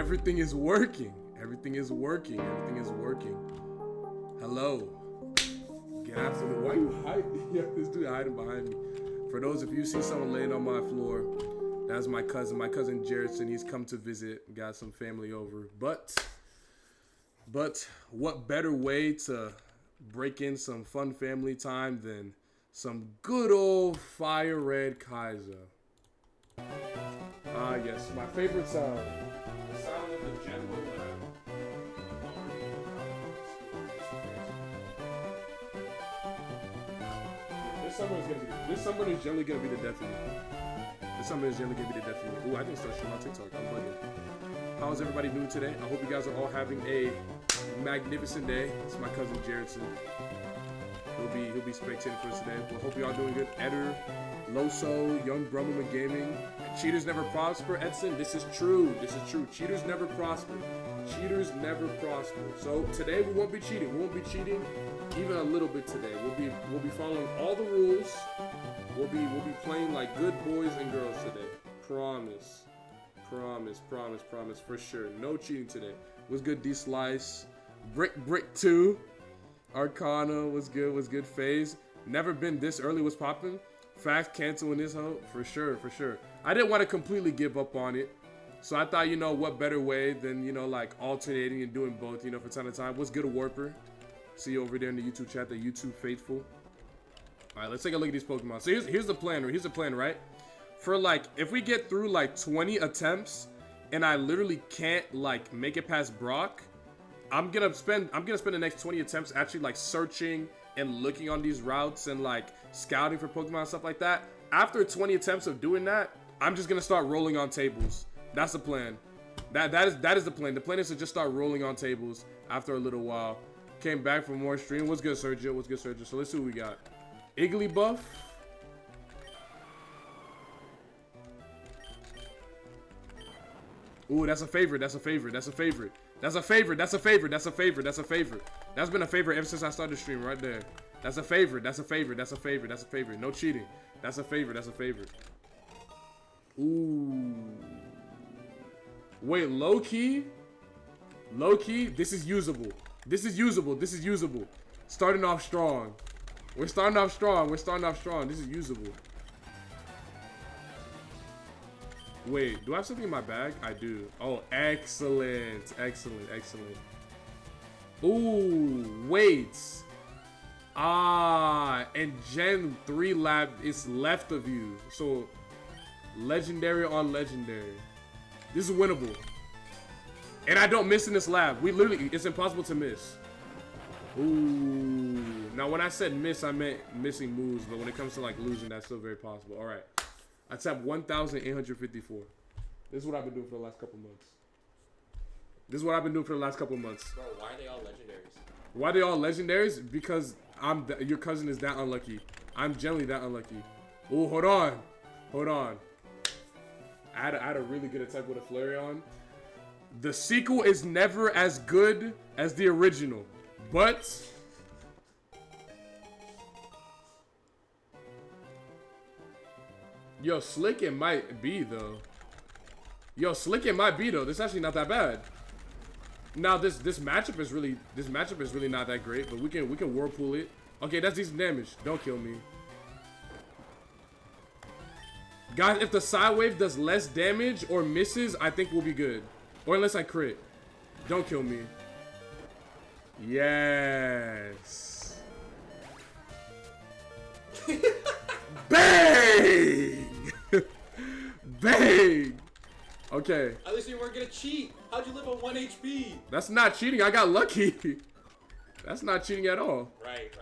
Everything is working. Everything is working. Everything is working. Hello. Get after the. Why are you hiding? Yeah, this dude hiding behind me. For those of you see someone laying on my floor, that's my cousin. My cousin Jaredson. He's come to visit. Got some family over. But what better way to break in some fun family time than some good old fire red Kaiser? Ah, yes, my favorite sound. The sound of the general laugh. This summer is generally gonna be the death of me. This summer is generally gonna be the death of me. Ooh, I didn't start showing my TikTok. I'm bugging. How's everybody doing today? I hope you guys are all having a magnificent day. It's my cousin Jaredson. He'll be spectating for us today. Well, hope you all doing good. Eder, Loso, Young Brumman Gaming. Cheaters never prosper. Edson, this is true. This is true. Cheaters never prosper. Cheaters never prosper. So today we won't be cheating. We won't be cheating even a little bit today. We'll be following all the rules. We'll be playing like good boys and girls today. Promise. Promise for sure. No cheating today. Was good, D Slice. Brick 2. Arcana was good. Phase. Never been this early was popping. Fact canceling this hoe. For sure. I didn't want to completely give up on it. So I thought, what better way than, like alternating and doing both, from time to time. What's good, Warper? See you over there in the YouTube chat, the YouTube faithful. All right, let's take a look at these Pokemon. So here's the plan. Here's the plan, right? For if we get through 20 attempts and I literally can't make it past Brock, I'm gonna spend the next 20 attempts actually searching and looking on these routes and scouting for Pokemon and stuff like that. After 20 attempts of doing that, I'm just gonna start rolling on tables. That's the plan. That is the plan. The plan is to just start rolling on tables after a little while. Came back for more stream. What's good, Sergio? So let's see what we got. Igglybuff. Ooh, that's a favorite. That's been a favorite ever since I started stream right there. That's a favorite. No cheating. That's a favorite. Ooh. Wait, low key, this is usable. Starting off strong. We're starting off strong. This is usable. Wait, do I have something in my bag? I do. Oh, excellent. Ooh, wait. Ah, and Gen 3 lab is left of you. So, legendary on legendary. This is winnable. And I don't miss in this lab. It's impossible to miss. Ooh. Now, when I said miss, I meant missing moves. But when it comes to losing, that's still very possible. All right. I tapped 1,854. This is what I've been doing for the last couple months. Bro, why are they all legendaries? Why are they all legendaries? Because your cousin is that unlucky. I'm generally that unlucky. Oh, hold on. I had a really good attack with a Flareon. The sequel is never as good as the original, but yo, Slick it might be though. This is actually not that bad. Now this matchup is really not that great, but we can whirlpool it. Okay, that's decent damage. Don't kill me. Guys, if the side wave does less damage or misses, I think we'll be good. Or unless I crit. Don't kill me. Yes. Bang! Bang! Okay. At least you weren't gonna cheat. How'd you live on 1 HP? That's not cheating. I got lucky. That's not cheating at all. Right.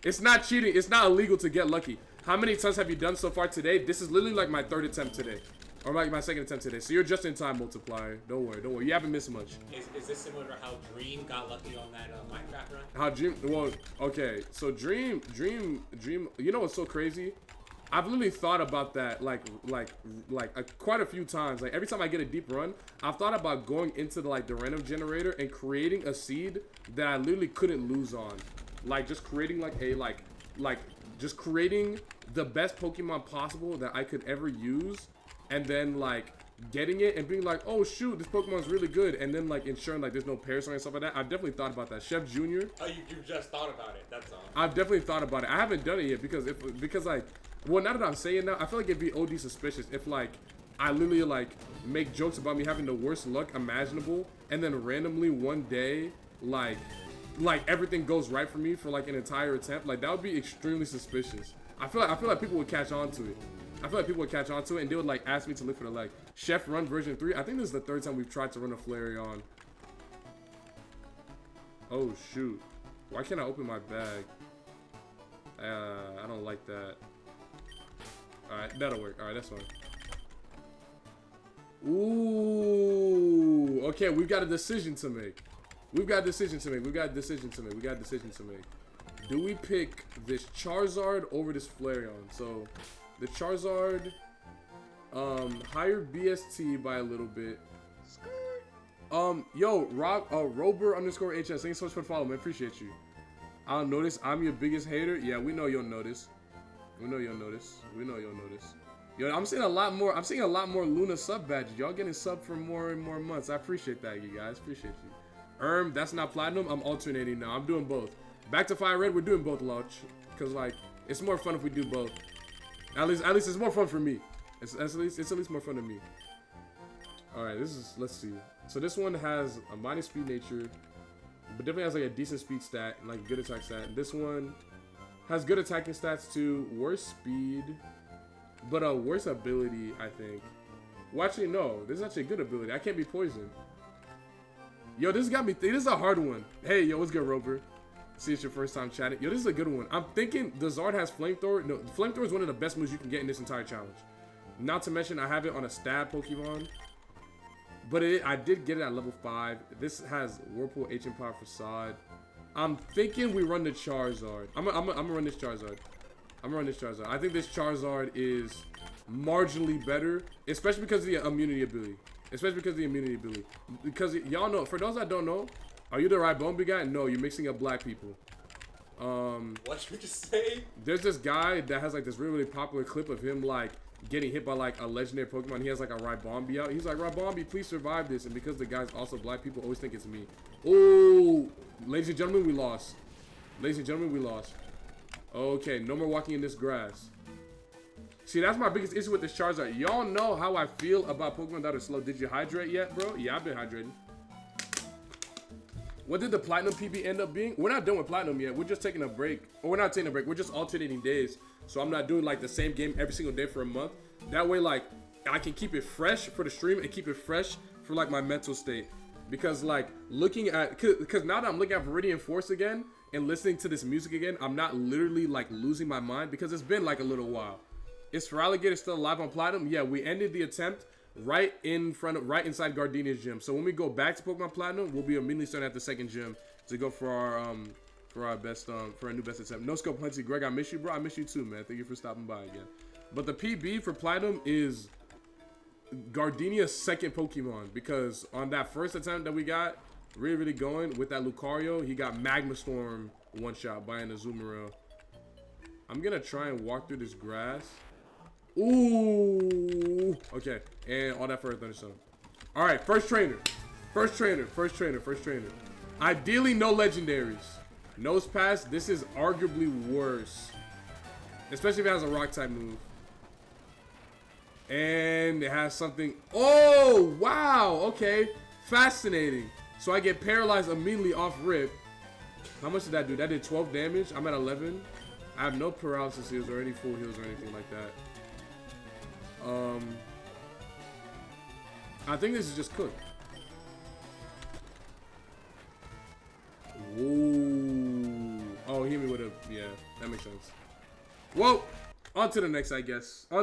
It's not cheating. It's not illegal to get lucky. How many attempts have you done so far today? This is literally my third attempt today. Or my second attempt today. So you're just in time, multiplier. Don't worry. You haven't missed much. Is this similar to how Dream got lucky on that Minecraft run? How Dream? Well, okay. So Dream. You know what's so crazy? I've literally thought about that quite a few times. Every time I get a deep run, I've thought about going into the random generator and creating a seed that I literally couldn't lose on. Just creating creating the best Pokemon possible that I could ever use, and then getting it and being like, oh shoot, this Pokemon's really good, and then like ensuring like there's no parasite and stuff like that. I've definitely thought about that. Chef Jr. Oh, you just thought about it. That's all. I've definitely thought about it. I haven't done it yet because like, well, now that I'm saying that, I feel like it'd be OD suspicious if like I literally like make jokes about me having the worst luck imaginable, and then randomly one day like everything goes right for me for like an entire attempt. Like that would be extremely suspicious. I feel like people would catch on to it. I feel like people would catch on to it and they would like ask me to live for the leg. Chef Run version 3. I think this is the 3rd time we've tried to run a Flareon. Oh shoot. Why can't I open my bag? I don't like that. Alright, that'll work. Alright, that's fine. Ooh. Okay, we've got a decision to make. We've got a decision to make. Do we pick this Charizard over this Flareon? So, the Charizard, higher BST by a little bit. Yo, Rober _HS. Thank you so much for the follow, man. Appreciate you. I'll notice I'm your biggest hater. Yeah, we know you'll notice. Yo, I'm seeing a lot more Luna sub badges. Y'all getting sub for more and more months. I appreciate that, you guys. Appreciate you. That's not platinum. I'm alternating now. I'm doing both. Back to Fire Red, we're doing both, Launch. Because, like, it's more fun if we do both. At least it's more fun for me. It's at least more fun to me. Alright, let's see. So this one has a minus speed nature, but definitely has like a decent speed stat and like good attack stat. This one has good attacking stats too, worse speed, but a worse ability, I think. Well, actually, no. This is actually a good ability. I can't be poisoned. Yo, this got me. This is a hard one. Hey, yo, what's good, Rover? See, it's your first time chatting. Yo, this is a good one. I'm thinking the Zard has Flamethrower. No, Flamethrower is one of the best moves you can get in this entire challenge. Not to mention, I have it on a stab Pokemon. But I did get it at level 5. This has Whirlpool, Ancient Power, Facade. I'm thinking we run the Charizard. I'm gonna run this Charizard. I think this Charizard is marginally better, especially because of the immunity ability. Because y'all know, for those that don't know, are you the Ribombi guy? No, you're mixing up black people. What you just say? There's this guy that has like this really popular clip of him like getting hit by like a legendary Pokemon. He has like a Ribombi out. He's like, Ribombi, please survive this. And because the guy's also black, people always think it's me. Oh, ladies and gentlemen, we lost. Okay, no more walking in this grass. See, that's my biggest issue with this Charizard. Y'all know how I feel about Pokemon that are slow. Did you hydrate yet, bro? Yeah, I've been hydrating. What did the Platinum PB end up being? We're not done with Platinum yet. We're just taking a break. Or we're not taking a break. We're just alternating days. So I'm not doing like the same game every single day for a month. That way, like, I can keep it fresh for the stream and keep it fresh for like my mental state. Because like looking at, because now that I'm looking at Viridian Force again and listening to this music again, I'm not literally like losing my mind because it's been like a little while. Is Feraligatr still alive on Platinum? Yeah, we ended the attempt right inside Gardenia's gym. So when we go back to Pokemon Platinum, we'll be immediately starting at the second gym to go for our new best attempt. No Scope Hunty, Greg, I miss you, bro. I miss you too, man. Thank you for stopping by again. But the PB for Platinum is Gardenia's second Pokemon, because on that first attempt that we got really going with that Lucario, he got Magma Storm one shot by an Azumarill. I'm gonna try and walk through this grass. Ooh, okay, and all that for a Thunderstorm. All right, first trainer. Ideally, no legendaries. Nose Pass. This is arguably worse, especially if it has a rock type move. And it has something. Oh, wow. Okay. Fascinating. So I get paralyzed immediately off rip. How much did that do? That did 12 damage. I'm at 11. I have no paralysis heals or any full heals or anything like that. I think this is just cooked. Ooh. Oh, he hit me with a. Yeah, that makes sense. Whoa. On to the next, I guess. Wait,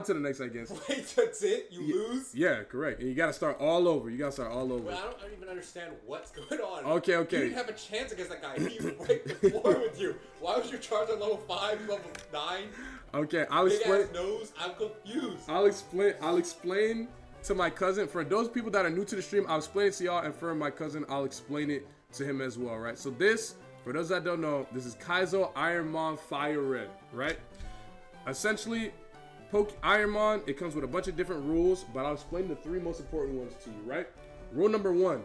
that's it? You lose? Yeah, correct. And you gotta start all over. Well, I don't even understand what's going on. Okay. You didn't have a chance against that guy. He wiped the floor with you. Why was your charge at level 5, level 9? Okay, I'll explain. Big ass nose. I'm confused. I'll explain to my cousin. For those people that are new to the stream, I'll explain it to y'all, and for my cousin, I'll explain it to him as well, right? So this, for those that don't know, this is Kaizo Ironmon Fire Red, right? Essentially, Ironmon, it comes with a bunch of different rules, but I'll explain the 3 most important ones to you, right? Rule number 1,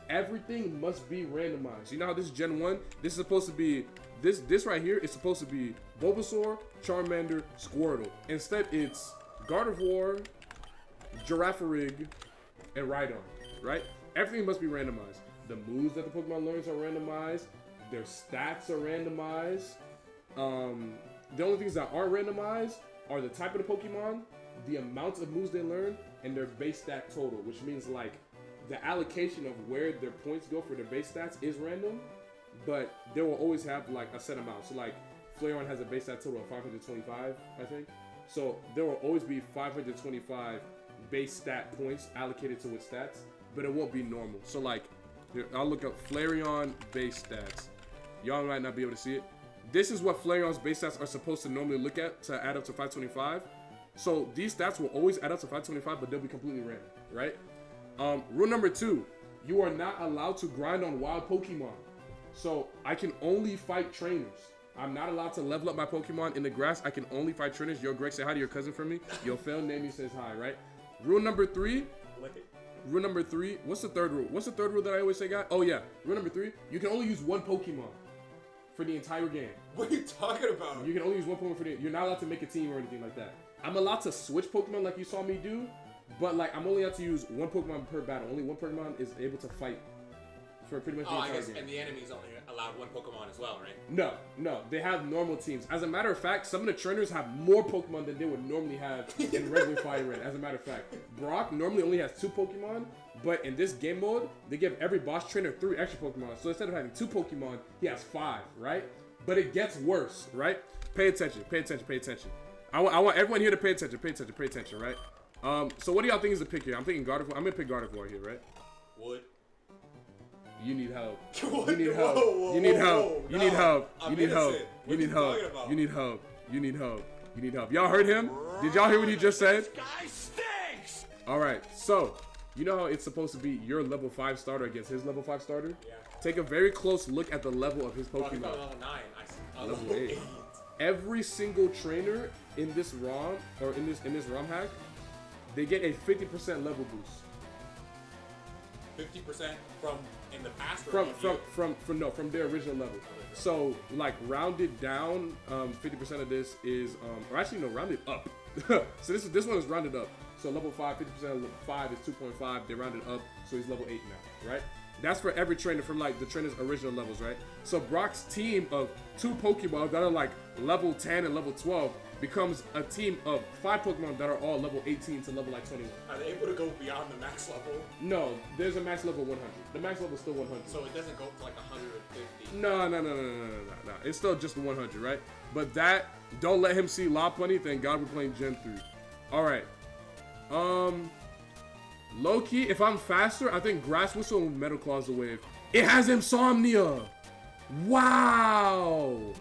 everything must be randomized. You know how this is Gen 1? This is supposed to be, this right here is supposed to be Bulbasaur, Charmander, Squirtle. Instead, it's Gardevoir, Girafarig, and Rhydon, right? Everything must be randomized. The moves that the Pokemon learns are randomized. Their stats are randomized. The only things that aren't randomized are the type of the Pokemon, the amount of moves they learn, and their base stat total, which means like the allocation of where their points go for their base stats is random, but they will always have like a set amount. So like Flareon has a base stat total of 525, I think. So there will always be 525 base stat points allocated to its stats, but it won't be normal. So like, here, I'll look up Flareon base stats. Y'all might not be able to see it. This is what Flareon's base stats are supposed to normally look at to add up to 525. So these stats will always add up to 525, but they'll be completely random, right? Rule number 2, you are not allowed to grind on wild Pokemon. So I can only fight trainers. I'm not allowed to level up my Pokemon in the grass. I can only fight trainers. Yo, Greg, say hi to your cousin for me. Yo, Phil, name me says hi, right? Rule number 3. Rule number 3. What's the third rule? What's the third rule that I always say, guys? Oh yeah. Rule number 3. You can only use one Pokemon for the entire game. What are you talking about? You can only use one Pokemon for the. You're not allowed to make a team or anything like that. I'm allowed to switch Pokemon like you saw me do, but like I'm only allowed to use one Pokemon per battle. Only one Pokemon is able to fight for pretty much the entire game. And the enemy's only allowed one Pokemon as well, right? No, they have normal teams. As a matter of fact, some of the trainers have more Pokemon than they would normally have in regular Fire Red. As a matter of fact, Brock normally only has 2 Pokemon, but in this game mode, they give every boss trainer 3 extra Pokemon. So instead of having 2 Pokemon, he has 5, right? But it gets worse, right? Pay attention, pay attention, pay attention. I want everyone here to pay attention, right? So what do y'all think is the pick here? I'm thinking Gardevoir. I'm gonna pick Gardevoir here, right? Wood. You need help. You need help. You need help. You need help. You need help. You need help. You need help. You need help. You need help. Y'all heard him? Did y'all hear what he just said? This guy stinks! Alright, so you know how it's supposed to be your level 5 starter against his level 5 starter? Yeah. Take a very close look at the level of his Pokemon. Level 9. I see. Level 8. Every single trainer in this ROM or in this ROM hack, they get a 50% level boost. 50% from in the past or from their original level. So like rounded down, 50% of this is or actually no, rounded up. So this one is rounded up. So level 5, 50% of level 5 is 2.5. They rounded up, so he's level 8 now, right? That's for every trainer from like the trainer's original levels, right? So Brock's team of 2 Pokemon that are like level 10 and level 12 becomes a team of 5 Pokemon that are all level 18 to level like 21. Are they able to go beyond the max level? No, there's a max level 100. The max level is still 100. So it doesn't go to like 150. No. It's still just 100, right? But that, don't let him see Lopunny. Thank God we're playing Gen 3. All right. Low key, if I'm faster, I think Grass Whistle and Metal Claw's the wave. It has Insomnia. Wow.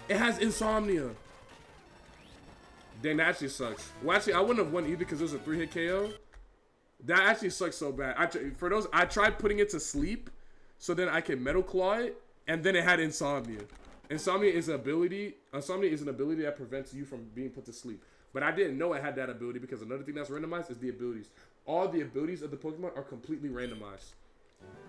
It has Insomnia. Dang, that actually sucks. Well, actually, I wouldn't have won either because it was a 3-hit KO. That actually sucks so bad. I tried putting it to sleep so then I can Metal Claw it, and then it had Insomnia. Insomnia is an ability that prevents you from being put to sleep. But I didn't know it had that ability because another thing that's randomized is the abilities. All the abilities of the Pokemon are completely randomized.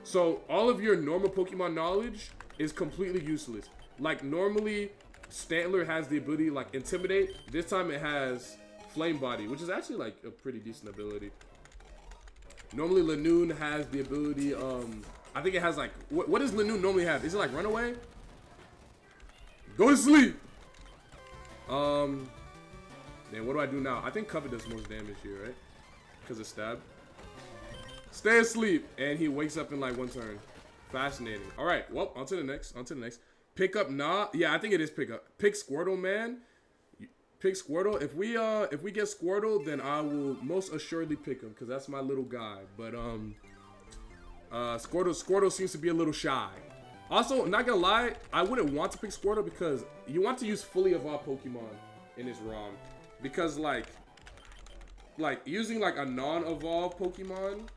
So all of your normal Pokemon knowledge is completely useless. Like normally, Stantler has the ability like Intimidate. This time it has Flame Body, which is actually like a pretty decent ability. Normally Lanoon has the ability, I think it has like, what does Lanoon normally have? Is it like Runaway? Go to sleep! Then what do I do now? I think Cover does most damage here, right? Because of Stab. Stay asleep. And he wakes up in like 1 turn. Fascinating. Alright, well, on to the next. Pick up Nah. Yeah, I think it is pick up. Pick Squirtle, man. Pick Squirtle. If we get Squirtle, then I will most assuredly pick him, because that's my little guy. But Squirtle seems to be a little shy. Also, not gonna lie, I wouldn't want to pick Squirtle because you want to use fully evolved Pokemon in this ROM. Because like using like a non-evolved Pokemon,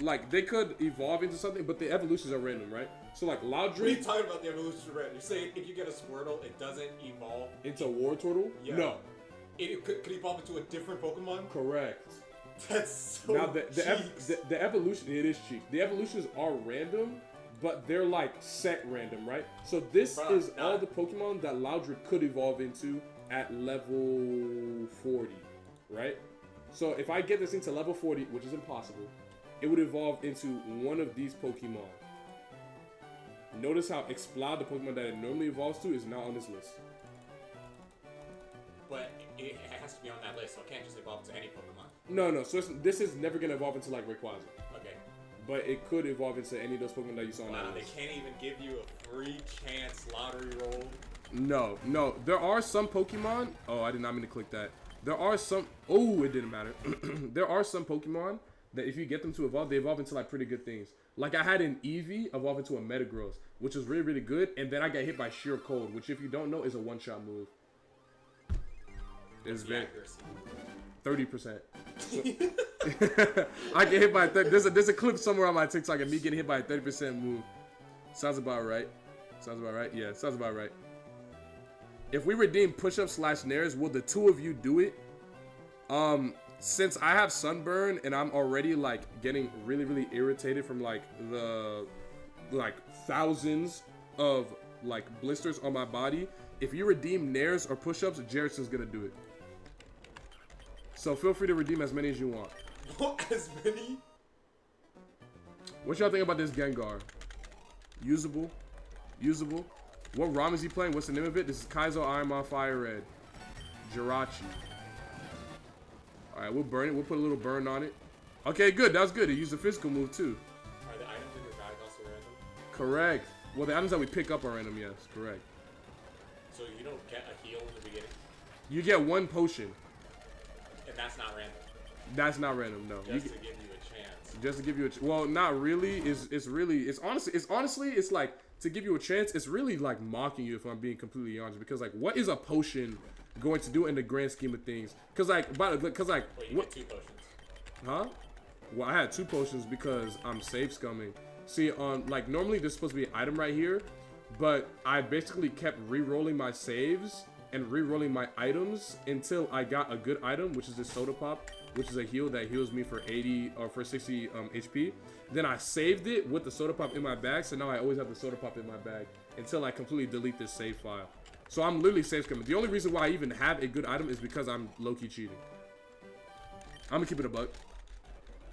like they could evolve into something, but the evolutions are random, right? So like Loudred. What are you talking about the evolutions are random? You're saying if you get a Squirtle, it doesn't evolve into a Wartortle? Yeah. No. It could evolve into a different Pokemon? Correct. That's so Now cheeks. the evolution, it is cheap. The evolutions are random, but they're like set random, right? So this Bruh, is all the Pokemon that Loudred could evolve into at level 40, right? So if I get this into level 40, which is impossible, it would evolve into one of these Pokemon. Notice how Exploud, the Pokemon that it normally evolves to, is not on this list. But it has to be on that list, so it can't just evolve to any Pokemon. No. So this is never gonna evolve into like Rayquaza, Okay. but it could evolve into any of those Pokemon that you saw on Wow, that they list. can't even give you a free chance lottery roll. No. There are some Pokemon. Oh, I did not mean to click that. There are some. Oh, it didn't matter. There are some Pokemon that if you get them to evolve, they evolve into like pretty good things. Like I had an Eevee evolve into a Metagross, which is really, really good. And then I got hit by Sheer Cold, which if you don't know is a one-shot move. It's very Accuracy. 30%. I get hit by a 30. There's a clip somewhere on my TikTok of me getting hit by a 30% move. Sounds about right. Sounds about right. Yeah, sounds about right. If we redeem push-up / nairs, will the two of you do it? Since I have sunburn and I'm already like getting really, really irritated from like the thousands of like blisters on my body, if you redeem nairs or push-ups, Jerrison's gonna do it. So feel free to redeem as many as you want. As many? What y'all think about this Gengar? Usable? What ROM is he playing? What's the name of it? This is Kaizo Ironmon Fire Red. Jirachi. Alright, we'll burn it. We'll put a little burn on it. Okay, good. That was good. He used a physical move too. Are the items in your bag also random? Correct. Well, the items that we pick up are random, yes. Correct. So you don't get a heal in the beginning? You get one potion. And that's not random? That's not random, no. Just to give you a chance. Just to give you a well, not really. It's honestly it's like to give you a chance. It's really like mocking you if I'm being completely honest, because like what is a potion going to do in the grand scheme of things? Because like Wait, you what? get 2 potions. Huh? Well, I had 2 potions because I'm save scumming. See, like normally there's supposed to be an item right here, but I basically kept re-rolling my saves and re-rolling my items until I got a good item, which is this soda pop, which is a heal that heals me for 80 or for 60 HP. Then I saved it with the soda pop in my bag, so now I always have the soda pop in my bag until I completely delete this save file. So I'm literally save scumming. The only reason why I even have a good item is because I'm low-key cheating. I'm gonna keep it a buck.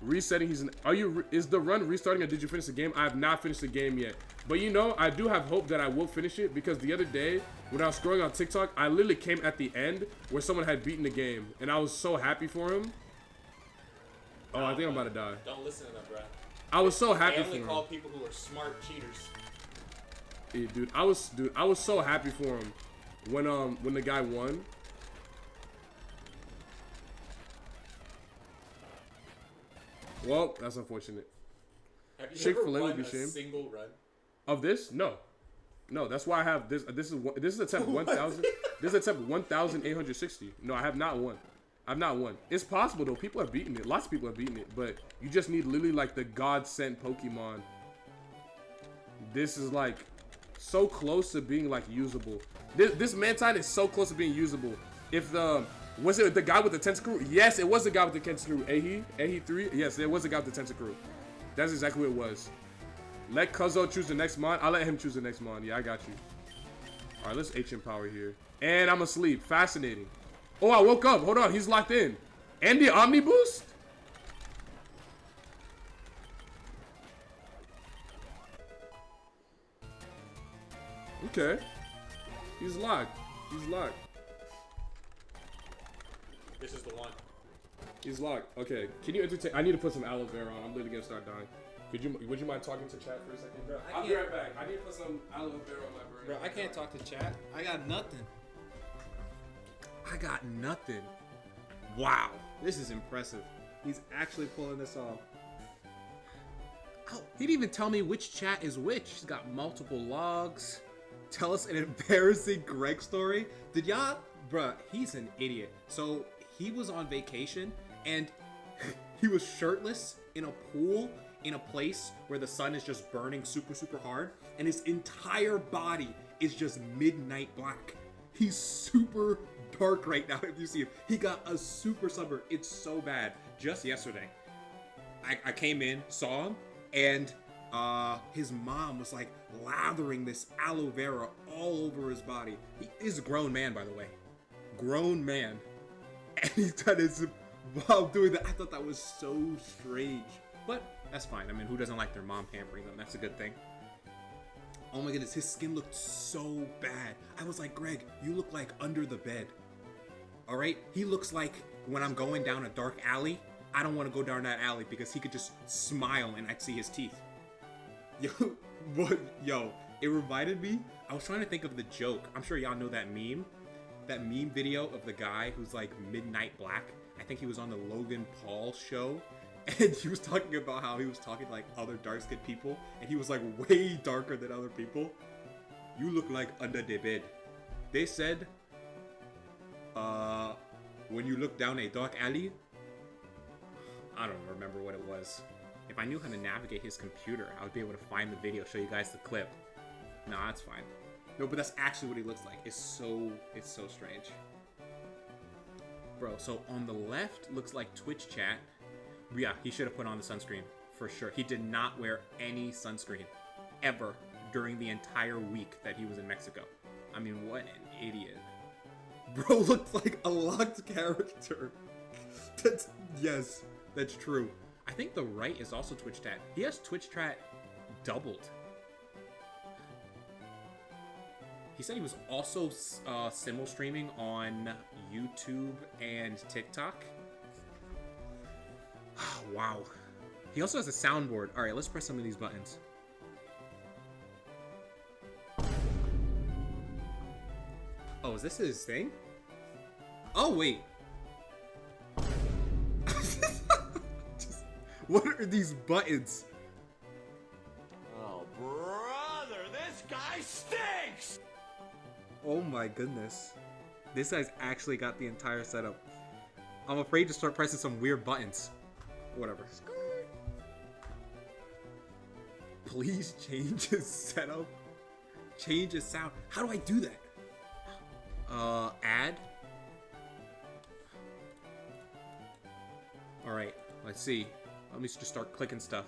Resetting, is the run restarting or did you finish the game? I have not finished the game yet. But you know, I do have hope that I will finish it, because the other day when I was scrolling on TikTok, I literally came at the end where someone had beaten the game and I was so happy for him. Oh, I think I'm about to die. Don't listen to them, bro. I was so happy They for only him. call people who are smart cheaters. Yeah, dude, I was so happy for him when the guy won. Well, that's unfortunate. Have you Chick-fil-A ever would won be a shame. single run? Of this? No. That's why I have this. This is attempt 1,000. This is attempt 1,860. No, I have not won. I've not won. It's possible though. People are beating it. Lots of people are beating it, but you just need literally like the God sent Pokemon. This is like so close to being like usable. This Mantine is so close to being usable. If was it the guy with the tentacle? Yes, it was the guy with the tentacle. Ahi 3. Yes, it was the guy with the tentacle. That's exactly what it was. Let Cuzzo choose the next mon. I'll let him choose the next mon. Yeah, I got you. All right, let's HM power here. And I'm asleep. Fascinating. Oh, I woke up. Hold on. He's locked in. And the Omni Boost? Okay. He's locked. He's locked. This is the one. He's locked. Okay. Can you entertain? I need to put some aloe vera on. I'm literally gonna start dying. Would you mind talking to chat for a second? Bro, I'll be right back. I need to put some aloe vera on my brain. Bro, I can't talk to chat. I got nothing. I got nothing. Wow. This is impressive. He's actually pulling this off. Oh, he didn't even tell me which chat is which. He's got multiple logs. Tell us an embarrassing Greg story. Did y'all? Bruh, he's an idiot. So he was on vacation and he was shirtless in a pool in a place where the sun is just burning super, super hard, and his entire body is just midnight black. He's super dark right now. If you see him, he got a super sunburn. It's so bad. Just yesterday, I came in, saw him, and his mom was like lathering this aloe vera all over his body. He is a grown man, by the way. Grown man. And he's done his while doing that. I thought that was so strange. But that's fine. I mean, who doesn't like their mom pampering them? That's a good thing. Oh my goodness, his skin looked so bad. I was like, Greg, you look like under the bed. All right? He looks like when I'm going down a dark alley, I don't want to go down that alley because he could just smile and I'd see his teeth. Yo, what? Yo, it reminded me. I was trying to think of the joke. I'm sure y'all know that meme. That meme video of the guy who's like Midnight Black. I think he was on the Logan Paul show. And he was talking about how he was talking to like other dark-skinned people. And he was like way darker than other people. You look like under the bed. They said, when you look down a dark alley. I don't remember what it was. If I knew how to navigate his computer, I would be able to find the video, show you guys the clip. No, that's fine. No, but that's actually what he looks like. It's so strange. Bro, so on the left looks like Twitch chat. Yeah, he should have put on the sunscreen for sure. He did not wear any sunscreen ever during the entire week that he was in Mexico. I mean, what an idiot. Bro looks like a locked character. Yes, that's true. I think the right is also Twitch chat. He has Twitch chat doubled. He said he was also simul streaming on YouTube and TikTok. Wow. He also has a soundboard. All right, let's press some of these buttons. Oh, is this his thing? Oh, wait. What are these buttons? Oh, brother, this guy stinks! Oh my goodness. This guy's actually got the entire setup. I'm afraid to start pressing some weird buttons. Whatever. Please change his setup. Change his sound. How do I do that? Add. Alright, let's see. Let me just start clicking stuff.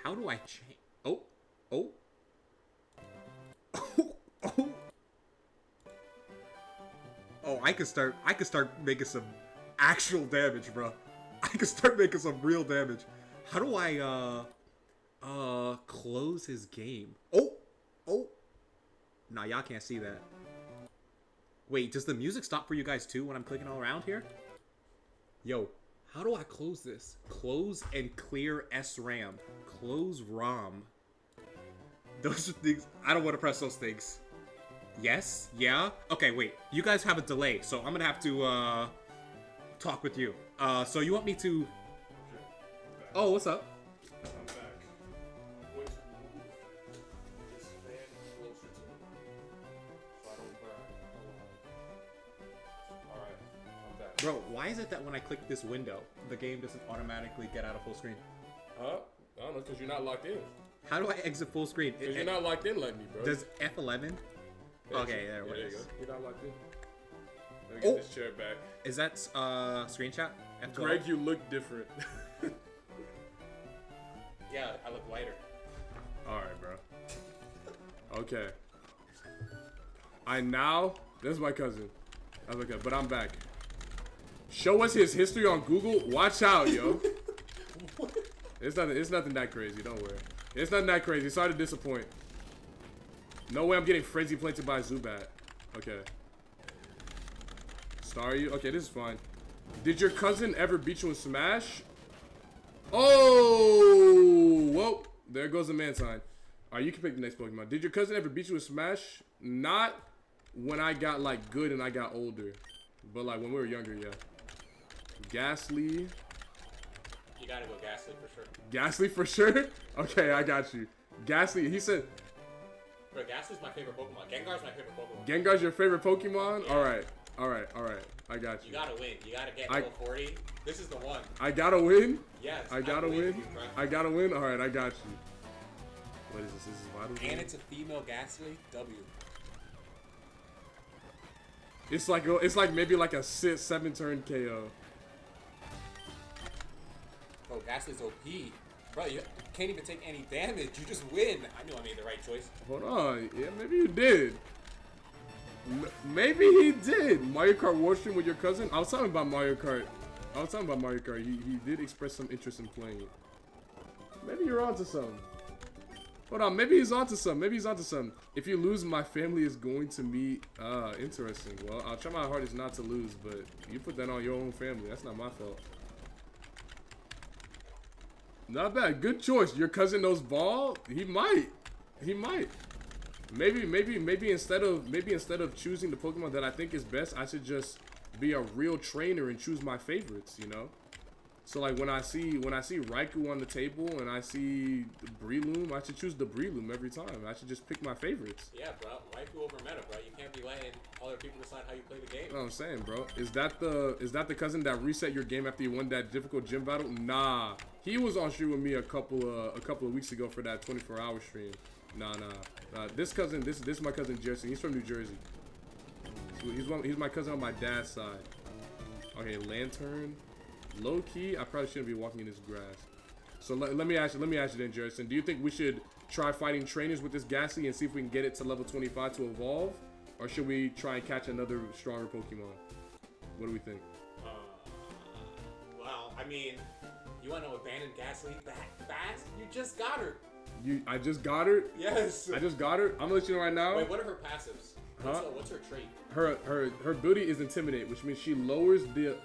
How do I change? Oh. Oh, I could start making some actual damage, bro. I could start making some real damage. How do I close his game? Oh. Nah, y'all can't see that. Wait, does the music stop for you guys too when I'm clicking all around here? Yo, how do I close this? Close and clear SRAM. Close ROM. Those are things. I don't want to press those things. Yes? Yeah? Okay, wait. You guys have a delay, so I'm gonna have to talk with you. So you want me to... Oh, what's up? I'm back. I'm going to move this fan closer to me so I don't burn a lot. Alright, I'm back. Bro, why is it that when I click this window, the game doesn't automatically get out of full screen? Huh? I don't know, because you're not locked in. How do I exit full screen? Because you're not locked in like me, bro. Does F11? Yeah, Okay, there you it is. go. You're not locked in. Let me get this chair back. Is that screenshot? F12? Greg, you look different. Yeah, I look lighter. Alright, bro. Okay. This is my cousin. Okay, but I'm back. Show us his history on Google. Watch out, yo. It's nothing that crazy, don't worry. It's nothing that crazy. Sorry to disappoint. No way I'm getting frenzy planted by a Zubat. Okay. Star you? Okay, this is fine. Did your cousin ever beat you in Smash? Oh! Well, there goes the man sign. Alright, you can pick the next Pokemon. Did your cousin ever beat you in Smash? Not when I got, like, good and I got older. But, like, when we were younger, yeah. Ghastly. You gotta go Ghastly for sure. Ghastly for sure? Okay, I got you. Ghastly, he said... Bro, Ghastly's my favorite Pokemon. Gengar's my favorite Pokemon. Gengar's your favorite Pokemon? Yeah. Alright. I got you. You gotta win. You gotta get level 40. This is the one. I gotta win? Yes. I gotta win? You, I gotta win? Alright, I got you. What is this? This is Vital. And it's a female Ghastly. W. It's like maybe like a 7 turn KO. Bro, Ghastly's OP. Bro, you can't even take any damage. You just win. I knew I made the right choice. Hold on. Yeah, maybe you did. Maybe he did. Mario Kart War Stream with your cousin? I was talking about Mario Kart. He did express some interest in playing it. Maybe you're onto something. Hold on, maybe he's onto something. If you lose, my family is going to meet. Interesting. Well, I'll try my hardest not to lose, but you put that on your own family. That's not my fault. Not bad. Good choice. Your cousin knows ball? He might. Maybe instead of choosing the Pokemon that I think is best, I should just be a real trainer and choose my favorites, you know? So like when I see Raikou on the table and I see the Breloom, I should choose the Breloom every time. I should just pick my favorites. Yeah, bro. Raikou over meta, bro. You can't be letting other people decide how you play the game. You know what I'm saying, bro. Is that the cousin that reset your game after you won that difficult gym battle? Nah. He was on stream with me a couple of weeks ago for that 24-hour stream. Nah. This is my cousin Jerson. He's from New Jersey. He's my cousin on my dad's side. Okay, Lantern. Low key, I probably shouldn't be walking in this grass. So let me ask you then, Jerson. Do you think we should try fighting trainers with this Ghastly and see if we can get it to level 25 to evolve? Or should we try and catch another stronger Pokemon? What do we think? Well, I mean, you want to abandon Ghastly that fast? You just got her. I just got her? Yes. I just got her? I'm gonna let you know right now. Wait, what are her passives? What's her trait? Her ability is Intimidate, which means she lowers the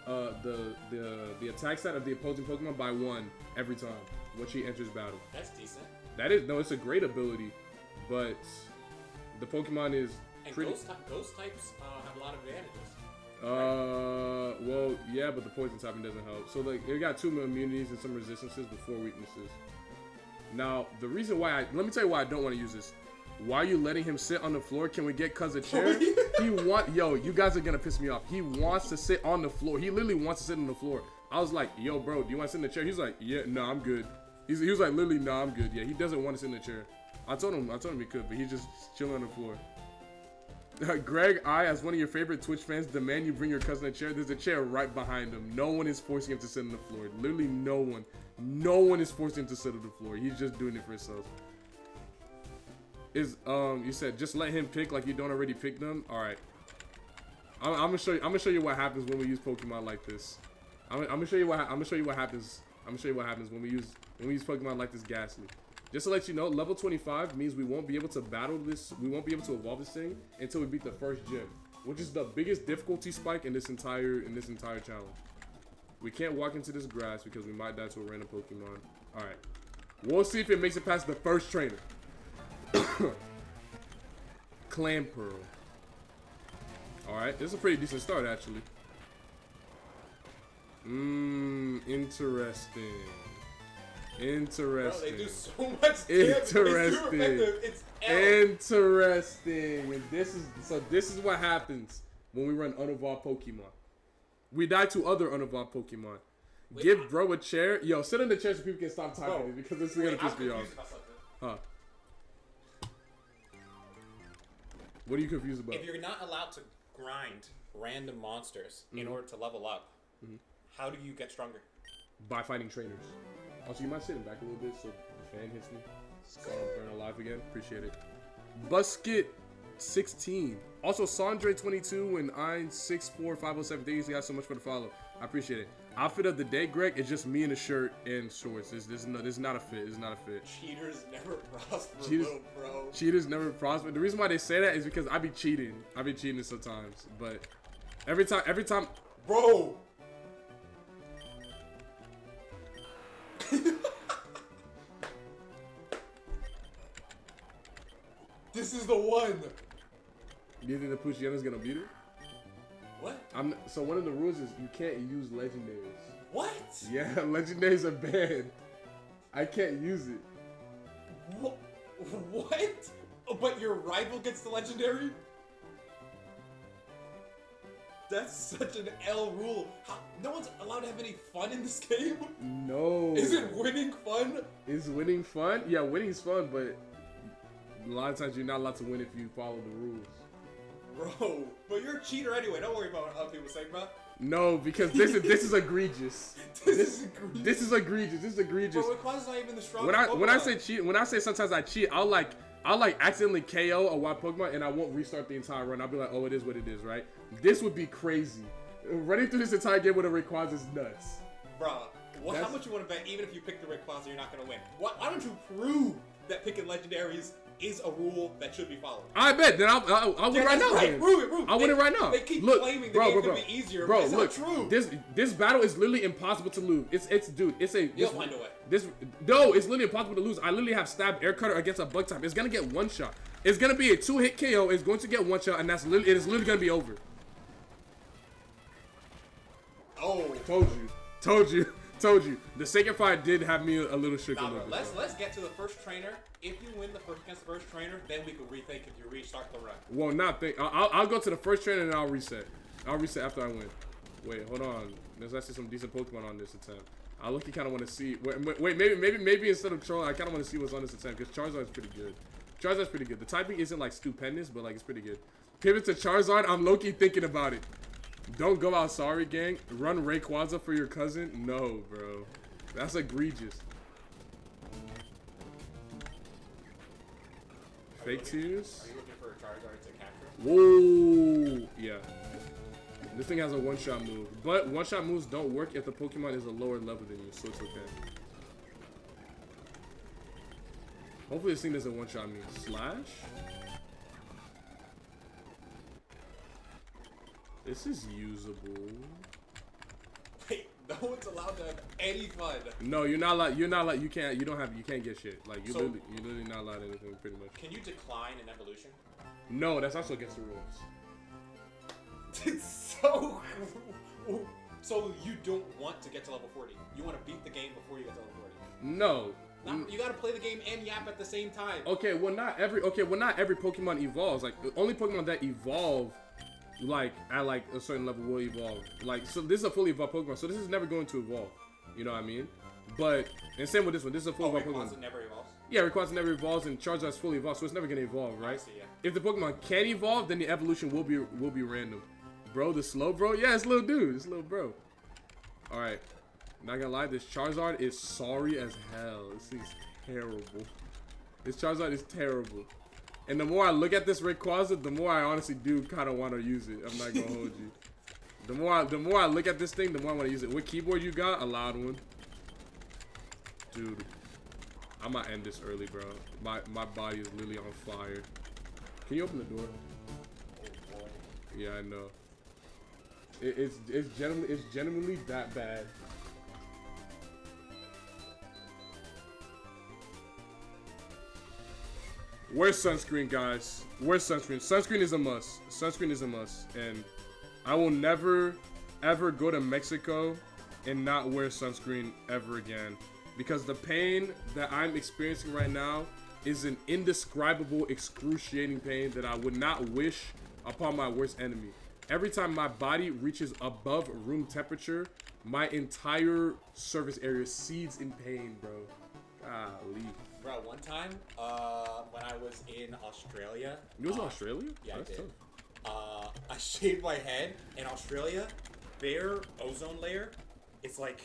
attack stat of the opposing Pokemon by 1 every time when she enters battle. That's decent. It's a great ability, but the Pokemon is pretty. Ghost types have a lot of advantages. Well, yeah, but the poison typing doesn't help. So like, it got 2 immunities and some resistances with 4 weaknesses. Now, the reason why let me tell you why I don't want to use this. Why are you letting him sit on the floor? Can we get Cuz a chair? You guys are gonna piss me off. He wants to sit on the floor. He literally wants to sit on the floor. I was like, yo, bro, do you want to sit in the chair? He's like, yeah, no, I'm good. He was like, literally, no, I'm good. Yeah, he doesn't want to sit in the chair. I told him he could, but he's just chilling on the floor. Greg, as one of your favorite Twitch fans, demand you bring your cousin a chair. There's a chair right behind him. No one is forcing him to sit on the floor. Literally no one. No one is forcing him to sit on the floor. He's just doing it for himself. You said just let him pick like you don't already pick them. All right. I'm gonna show you what happens when we use Pokemon like this. I'm gonna show you what happens when we use Pokemon like this Ghastly. Just to let you know, level 25 means we won't be able to battle this. We won't be able to evolve this thing until we beat the first gym, which is the biggest difficulty spike in this entire challenge. We can't walk into this grass because we might die to a random Pokemon. All right. We'll see if it makes it past the first trainer. Clamperl. Alright, this is a pretty decent start actually. Interesting. Bro, they do so much damage. It's interesting. And this is what happens when we run unevolved Pokemon. We die to other unevolved Pokemon. Give bro a chair. Yo, sit in the chair so people can stop talking because this is gonna piss me off. Huh. What are you confused about? If you're not allowed to grind random monsters in order to level up, how do you get stronger? By fighting trainers. Also, you mind sitting back a little bit so the fan hits me? So I don't burn alive again. Appreciate it. Busket16. Also, Sandre22 and Ein64507. Thank you guys so much for the follow. I appreciate it. Outfit of the day, Greg, is just me in a shirt and shorts. This is not a fit. It's not a fit. Cheaters never prosper, bro. Cheaters never prosper. The reason why they say that is because I be cheating. Sometimes, but every time, bro. This is the one. Do you think the Puchiana's gonna beat her? What? So one of the rules is you can't use legendaries. What? Yeah, legendaries are banned. I can't use it. What? But your rival gets the legendary? That's such an L rule. No one's allowed to have any fun in this game? No. Is it winning fun? Is winning fun? Yeah, winning's fun, but A lot of times you're not allowed to win if you follow the rules. Bro, but you're a cheater anyway. Don't worry about what other people say, bro. No, because this is egregious. This is egregious. This is egregious. This is egregious. Bro, Rayquaza's not even the strongest When I Pokemon. say cheat, when I say sometimes I cheat, I'll like accidentally KO a wild Pokemon and I won't restart the entire run. I'll be like, oh, it is what it is, right? This would be crazy. Running through this entire game with a Rayquaza is nuts. Bro, how much you want to bet? Even if you pick the Rayquaza, you're not gonna win. Why don't you prove that picking legendaries is a rule that should be followed? I bet. Then I'll win right now. Then. Prove it. I'll win it right now. They keep look, claiming the bro, game bro, could be easier, bro, but it's look, not true. This battle is literally impossible to lose. You'll find a way. It's literally impossible to lose. I literally have stab air cutter against a bug type. It's gonna get one shot. It's gonna be a 2-hit KO. It's going to get one shot, and it is literally gonna be over. Oh, Told you. The second fight did have me a little shook. nah, bro. Let's get to the first trainer. If you win the first against the first trainer, then we can rethink if you restart the run. Well, I'll go to the first trainer and I'll reset. I'll reset after I win. Wait, hold on. There's actually some decent Pokemon on this attempt. I look, you kind of want to see. Wait, maybe instead of trolling, I kind of want to see what's on this attempt because Charizard's pretty good. Charizard's pretty good. The typing isn't like stupendous, but like it's pretty good. Pivot to Charizard. I'm low-key thinking about it. Don't go out sorry, gang. Run Rayquaza for your cousin. No, bro. That's egregious. Fake tears. Are you looking for a Charizard to capture? Whoa. Yeah. This thing has a one-shot move. But one-shot moves don't work if the Pokemon is a lower level than you, so it's okay. Hopefully this thing doesn't one-shot me. Slash? This is usable. Wait, no one's allowed to have any fun. No, you're not allowed. You can't get shit. Like you're literally not allowed anything pretty much. Can you decline an evolution? No, that's also against the rules. It's so. So you don't want to get to level 40. You want to beat the game before you get to level 40. No. You gotta play the game and yap at the same time. Okay, well not every Pokemon evolves. Like the only Pokemon that evolve like at like a certain level will evolve. Like so this is a fully evolved Pokemon, so this is never going to evolve. You know what I mean? But and same with this one. This is a fully evolved Pokemon. Rayquaza never evolves? Yeah, Rayquaza never evolves and Charizard's fully evolved, so it's never gonna evolve, right? I see, yeah. If the Pokemon can evolve, then the evolution will be random. Bro, the slow bro? Yeah, it's little dude. It's little bro. Alright. Not gonna lie, this Charizard is sorry as hell. This thing's terrible. This Charizard is terrible. And the more I look at this Rayquaza, the more I honestly do kind of want to use it. I'm not gonna hold you. The more I look at this thing, the more I want to use it. What keyboard you got? A loud one. Dude, I might end this early, bro. My body is literally on fire. Can you open the door? Oh boy. Yeah, I know. It's genuinely that bad. Where's sunscreen, guys? Where's sunscreen? Sunscreen is a must. Sunscreen is a must. And I will never, ever go to Mexico and not wear sunscreen ever again. Because the pain that I'm experiencing right now is an indescribable, excruciating pain that I would not wish upon my worst enemy. Every time my body reaches above room temperature, my entire surface area seethes in pain, bro. Golly. Bro, one time, when I was in Australia. You was in Australia? Yeah, That's I did. tough. I shaved my head in Australia. Their ozone layer is like,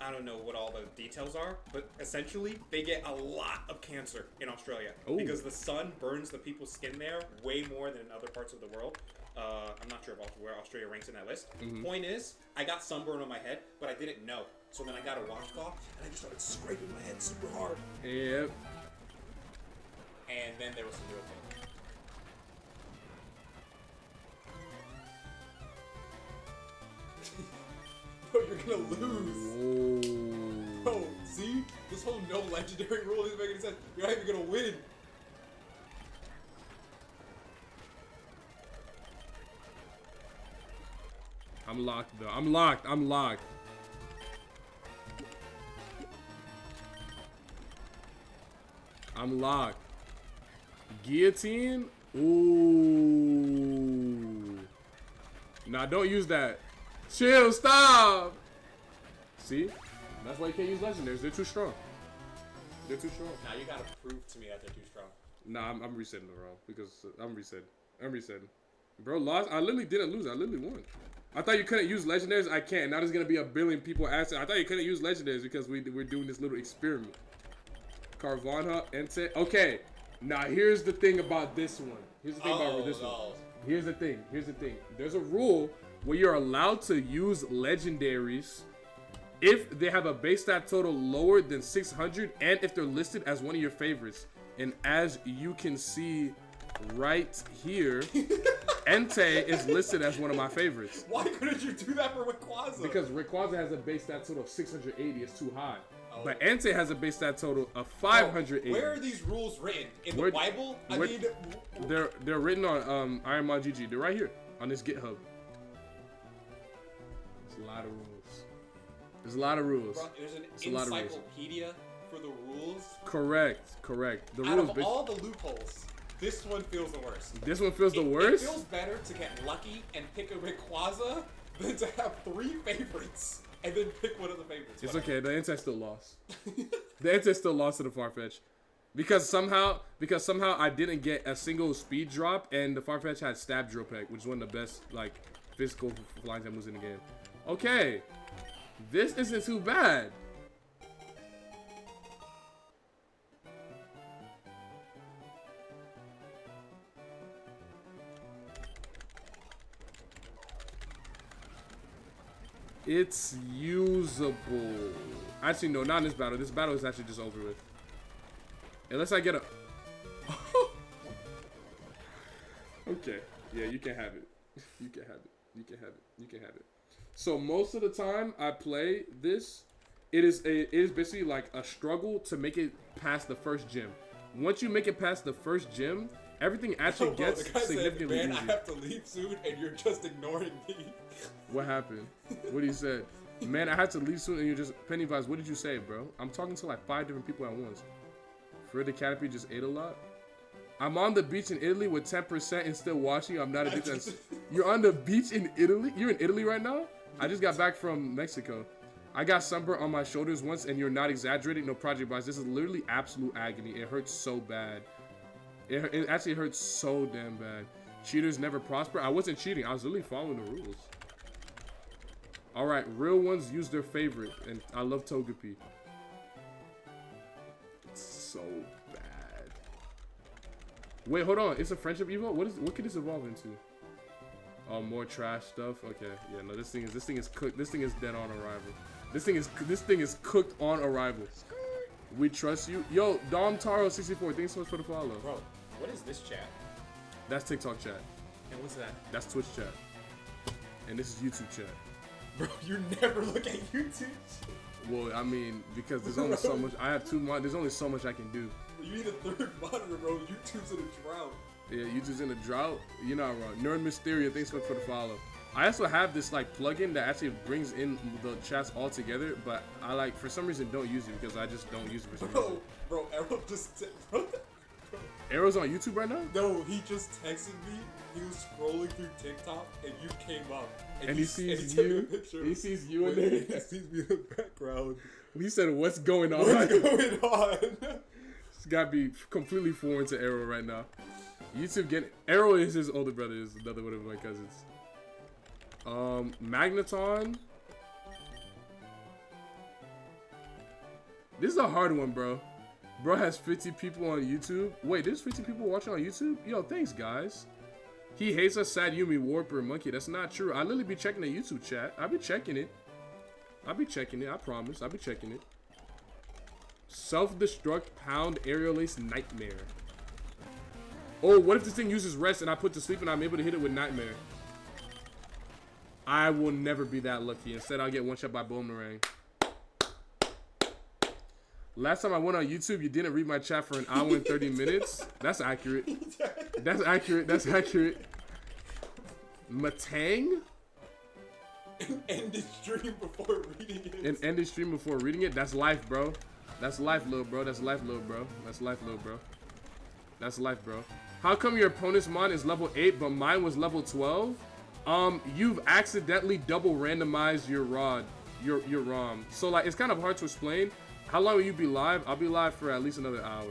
I don't know what all the details are, but essentially they get a lot of cancer in Australia because the sun burns the people's skin there way more than in other parts of the world. I'm not sure where Australia ranks in that list. Point is, I got sunburn on my head, but I didn't know. So then I got a washcloth and I just started scraping my head super hard. Yep. And then there was some real pain. Bro, you're gonna lose. Whoa. Bro, see? This whole no legendary rule doesn't make any sense. You're not even gonna win. I'm locked though. I'm locked. I'm locked. I'm locked. Guillotine? Ooh. Nah, don't use that. Chill, stop! See? That's why you can't use legendaries. They're too strong. They're too strong. Now you gotta prove to me that they're too strong. Nah, I'm resetting it wrong because I'm resetting. Bro, lost. I literally didn't lose. I literally won. I thought you couldn't use legendaries. I can't. Now there's gonna be a billion people asking. I thought you couldn't use legendaries because we're doing this little experiment. Carvana, Entei. Okay. Now here's the thing about this one. Here's the thing about this one. Here's the thing. There's a rule where you're allowed to use legendaries if they have a base stat total lower than 600 and if they're listed as one of your favorites. And as you can see right here, Entei is listed as one of my favorites. Why couldn't you do that for Rayquaza? Because Rayquaza has a base stat total of 680. It's too high. But Entei has a base stat total of 580. Where are these rules written? In the Bible? I mean... They're written on Ironmon GG. They're right here on this GitHub. There's a lot of rules. There's a lot of rules. Bro, there's an encyclopedia for the rules. Correct. The rules. Out of all the loopholes, this one feels the worst. This one feels the worst? It feels better to get lucky and pick a Rayquaza than to have 3 favorites and then pick one of the favorites. It's okay. The Entei still lost. The Entei still lost to the Farfetch. Because somehow I didn't get a single speed drop, and the Farfetch had Stab Drill Peck, which is one of the best like physical flying type moves in the game. Okay, this isn't too bad. It's usable. Actually, no, not in this battle. This battle is actually just over with. Unless I get a... Okay. Yeah, you can have it. You can have it. You can have it. You can have it. So most of the time I play this, it is basically like a struggle to make it past the first gym. Once you make it past the first gym, everything actually gets significantly said, man, easier. I have to leave soon, and you're just ignoring me. What happened? What he said? Man, I have to leave soon, and you're just... Pennywise, what did you say, bro? I'm talking to like 5 different people at once. Fred the Canopy just ate a lot. I'm on the beach in Italy with 10% and still watching. I'm not a bitch. You're on the beach in Italy? You're in Italy right now? I just got back from Mexico. I got sunburn on my shoulders once, and you're not exaggerating. No, Project Boss. This is literally absolute agony. It hurts so bad. It actually hurts so damn bad. Cheaters never prosper. I wasn't cheating. I was literally following the rules. All right, real ones use their favorite, and I love Togepi. It's so bad. Wait, hold on. It's a friendship evo. What could this evolve into? Oh, more trash stuff. Okay, yeah, no. This thing is cooked. This thing is dead on arrival. This thing is cooked on arrival. We trust you, yo. Dom Taro 64. Thanks so much for the follow. Bro, what is this chat? That's TikTok chat. And what's that? That's Twitch chat. And this is YouTube chat. Bro, you never look at YouTube. Well, I mean, because there's only so much. I have 2 monitors. There's only so much I can do. You need a 3rd monitor, bro. YouTube's in a drought. Yeah, YouTube's in a drought. You're not wrong. Nerd Mysteria, thanks so much for the follow. I also have this like plugin that actually brings in the chats all together, but I like for some reason don't use it because I just don't use it for some reason. Bro, Arrow just bro. Arrow's on YouTube right now? No, he just texted me. He was scrolling through TikTok and you came up. And he sees you. He sees you in there. He sees me in the background. He said, "What's going on?" What's going on? It's gotta be completely foreign to Arrow right now. YouTube getting Arrow is his older brother. Is another one of my cousins. Magneton. This is a hard one, bro. Bro has 50 people on YouTube. Wait, there's 50 people watching on YouTube? Yo, thanks, guys. He hates us, Sad Yumi, Warper, Monkey. That's not true. I literally be checking the YouTube chat. I be checking it. I promise. I be checking it. Self-destruct, pound, aerial ace, nightmare. Oh, what if this thing uses rest and I put to sleep and I'm able to hit it with nightmare? I will never be that lucky. Instead, I'll get one shot by Boomerang. Last time I went on YouTube, you didn't read my chat for an hour and 30 minutes. That's accurate. That's accurate. That's accurate. Matang? End the stream before reading it. And end the stream before reading it? That's life, bro. That's life, little bro. That's life, little bro. That's life, little bro. That's life, bro. How come your opponent's mon is level 8, but mine was level 12? You've accidentally double randomized your rod, your ROM. So like, it's kind of hard to explain. How long will you be live? I'll be live for at least another hour.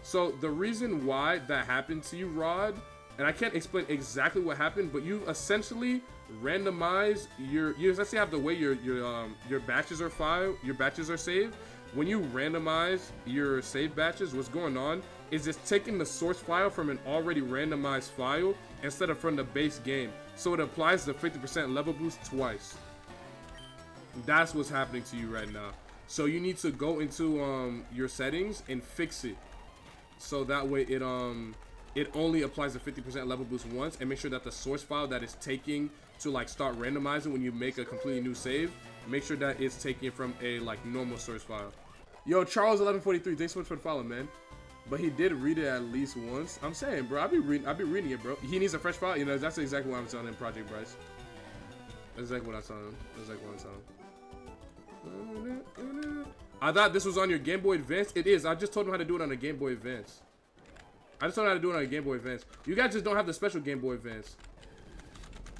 So the reason why that happened to you, Rod, and I can't explain exactly what happened, but you essentially randomize you essentially have the way your batches are saved. When you randomize your save batches, what's going on is it's taking the source file from an already randomized file instead of from the base game. So it applies the 50% level boost twice. That's what's happening to you right now. So you need to go into your settings and fix it. So that way it only applies the 50% level boost once, and make sure that the source file that is taking to like start randomizing when you make a completely new save, make sure that it's taken from a like normal source file. Yo, Charles 1143, thanks so much for the follow, man. But he did read it at least once. I'm saying, bro, I'll be reading it, bro. He needs a fresh file. You know, that's exactly what I'm telling him, Project Bryce. That's exactly what I'm telling him. That's exactly what I'm telling him. I thought this was on your Game Boy Advance. It is. I just told him how to do it on a Game Boy Advance. I just told him how to do it on a Game Boy Advance. You guys just don't have the special Game Boy Advance.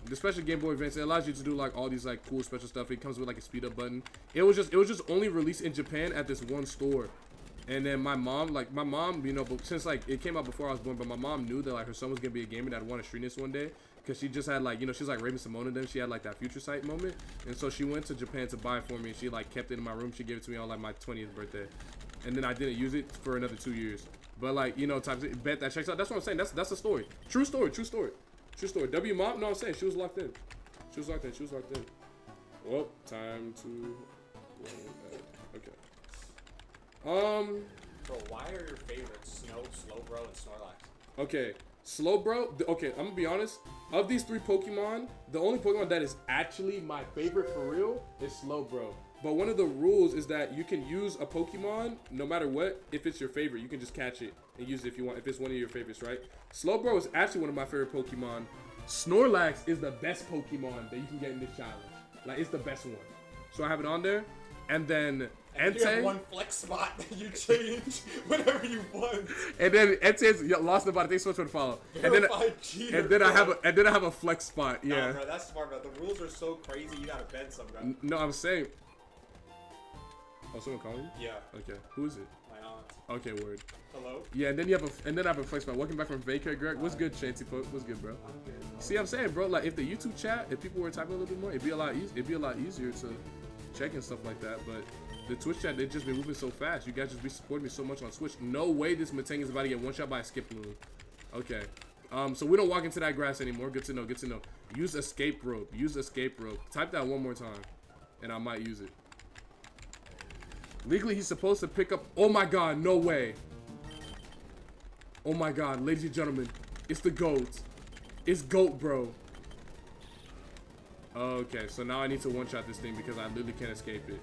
The special Game Boy Advance, it allows you to do like all these like cool special stuff. It comes with like a speed up button. It was just only released in Japan at this one store. And then my mom, you know, but since like it came out before I was born, but my mom knew that like her son was gonna be a gamer that wanted to stream this one day, because she just had like, you know, she's like Raven Simone and them. She had like that Future Sight moment, and so she went to Japan to buy it for me. And she like kept it in my room. She gave it to me on like my 20th birthday, and then I didn't use it for another 2 years. But like, you know, bet that checks out. That's what I'm saying. That's a story. True story. True story. True story. W Mom, no, I'm saying she was locked in. She was locked in. She was locked in. Well, time to. Okay. Bro, why are your favorites Snow, Slowbro, and Snorlax? Okay, Slowbro. Okay, I'm gonna be honest. Of these three Pokemon, the only Pokemon that is actually my favorite for real is Slowbro. But one of the rules is that you can use a Pokemon no matter what. If it's your favorite, you can just catch it and use it if you want. If it's one of your favorites, right? Slowbro is actually one of my favorite Pokemon. Snorlax is the best Pokemon that you can get in this challenge. Like, it's the best one. So I have it on there, and then. And you have one flex spot that you change whenever you want. And then Entei's lost the body. Thanks so much for the follow. And then I have a flex spot. Yeah. Nah, bro, that's smart, bro. The rules are so crazy. You gotta bend some, bro. No, I'm saying. Oh, someone calling you? Yeah. Okay. Who is it? My aunt. Okay, word. Hello. Yeah, and then I have a flex spot. Welcome back from vacay, Greg. What's good, Shanty folk? What's good, bro? See, I'm saying, bro. Like, if the YouTube chat, if people were typing a little bit more, it'd be a lot easier to check and stuff like that. But the Twitch chat, they've just been moving so fast. You guys just be supporting me so much on Twitch. No way this Matang is about to get one shot by a skip loon. Okay. So we don't walk into that grass anymore. Good to know. Good to know. Use escape rope. Use escape rope. Type that one more time, and I might use it. Legally, he's supposed to pick up. Oh my God! No way. Oh my God, ladies and gentlemen, it's the GOAT. It's GOAT, bro. Okay, so now I need to one-shot this thing because I literally can't escape it.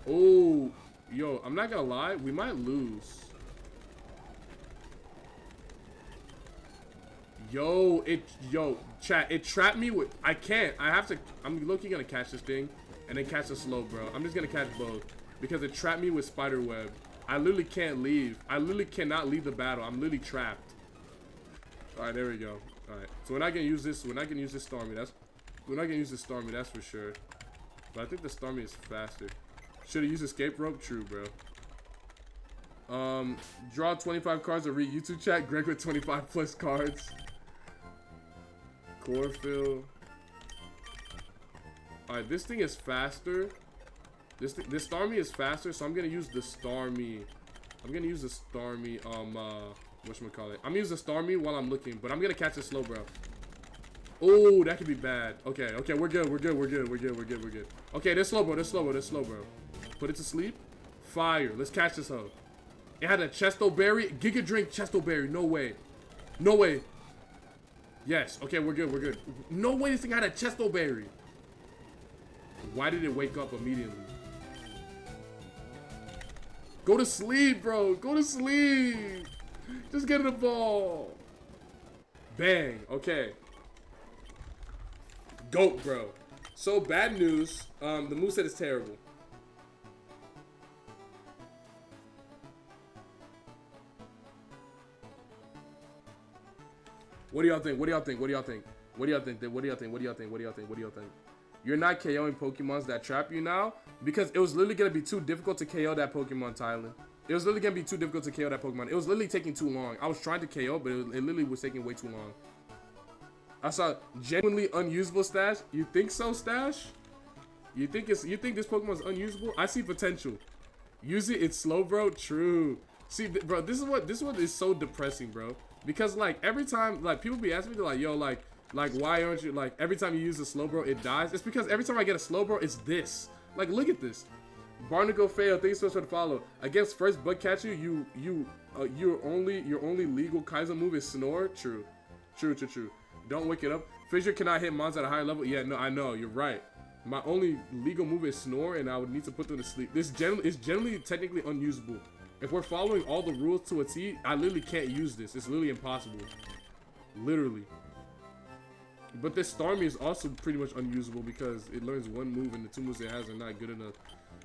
Oh, yo, I'm not gonna lie, we might lose. Yo, chat, it trapped me with, I'm low-key gonna catch this thing and then catch the slow, bro. I'm just gonna catch both because it trapped me with spider web. I literally can't leave. I literally cannot leave the battle. I'm literally trapped. All right, there we go. All right, so we're not gonna use this. We're not gonna use this Starmie. That's for sure. But I think the Starmie is faster. Should have used escape rope. True, bro. Draw 25 cards or read YouTube chat. Greg with 25 plus cards. Chlorophyll. All right, this thing is faster. This Starmie is faster, so I'm gonna use the Starmie. Whatchamacallit? I'm gonna use the Starmie while I'm looking, but I'm gonna catch it slow, bro. Oh, that could be bad. Okay, we're good. Okay, this slow, bro. Put it to sleep. Fire. Let's catch this hoe. It had a Chesto Berry. Giga Drink Chesto Berry. No way. Yes. Okay, we're good. No way this thing had a Chesto Berry. Why did it wake up immediately? Go to sleep, bro. Go to sleep. Just get the ball. Bang. Okay. GOAT, bro. So, bad news. The moveset is terrible. What do y'all think? you're not KOing Pokemons that trap you now because it was literally gonna be too difficult to KO that Pokemon, Tyler. It was literally gonna be too difficult to KO that Pokemon. It was literally taking too long. I was trying to KO, but it literally was taking way too long. I saw genuinely unusable Stash. You think so, Stash? You think this Pokemon's unusable? I see potential. Use it. It's slow, bro. True. See, bro, this one is so depressing, bro. Because like every time, like people be asking me, like, yo, like why aren't you like every time you use a slow, bro, it dies. It's because every time I get a slow, bro, it's this. Like, look at this. Barnacle fail. Thanks so much for the follow. Against first bug catcher, your only legal Kaiser move is Snore. True. Don't wake it up. Fissure cannot hit mons at a higher level. Yeah, no, I know. You're right. My only legal move is Snore, and I would need to put them to sleep. This is generally technically unusable. If we're following all the rules to a T, I literally can't use this. It's literally impossible. Literally. But this Starmie is also pretty much unusable because it learns one move and the two moves it has are not good enough.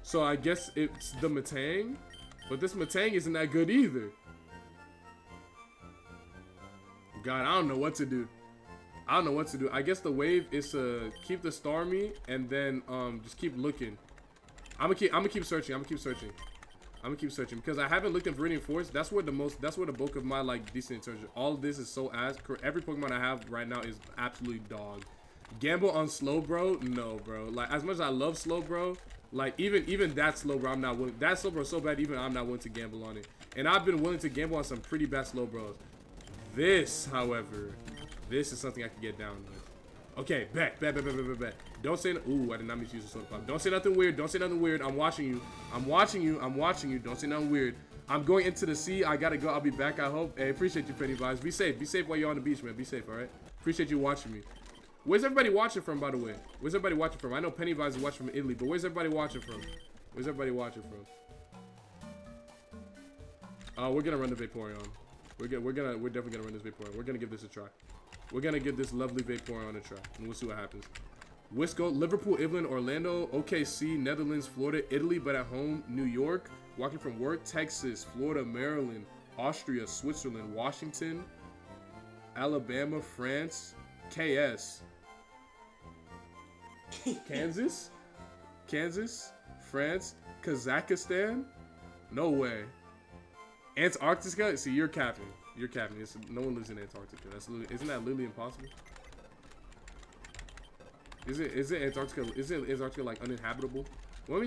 So I guess it's the Matang, but this Matang isn't that good either. God, I don't know what to do. I guess the wave is to keep the Starmie and then just keep looking. I'm gonna keep searching because I haven't looked at Viridian Force. That's where the bulk of my like decent intelligence. All of this is so ass. Every Pokemon I have right now is absolutely dog. Gamble on slow, bro? No, bro. Like as much as I love slow, bro, like even that slow, bro, I'm not willing. That slow, bro, is so bad. Even I'm not willing to gamble on it. And I've been willing to gamble on some pretty bad slow, bros. This, however, this is something I can get down with. Okay, bet. Don't say, ooh, I did not mean to use a soda pop. Don't say nothing weird. I'm watching you. Don't say nothing weird. I'm going into the sea. I gotta go. I'll be back, I hope. Hey, appreciate you, Penny Vibes. Be safe while you're on the beach, man. Be safe, all right? Appreciate you watching me. Where's everybody watching from, by the way? I know Penny Vibes is watching from Italy, but where's everybody watching from? We're gonna run the Vaporeon. We're definitely gonna run this Vaporeon. We're gonna give this a try. We're gonna give this lovely Vaporeon a try, and we'll see what happens. Wisco, Liverpool, Evelyn, Orlando, OKC, Netherlands, Florida, Italy, but at home, New York, walking from work, Texas, Florida, Maryland, Austria, Switzerland, Washington, Alabama, France, KS, Kansas, France, Kazakhstan, no way, Antarctica. See, you're capping. No one lives in Antarctica. Isn't that literally impossible? Is it Antarctica? Isn't Antarctica like uninhabitable? Well,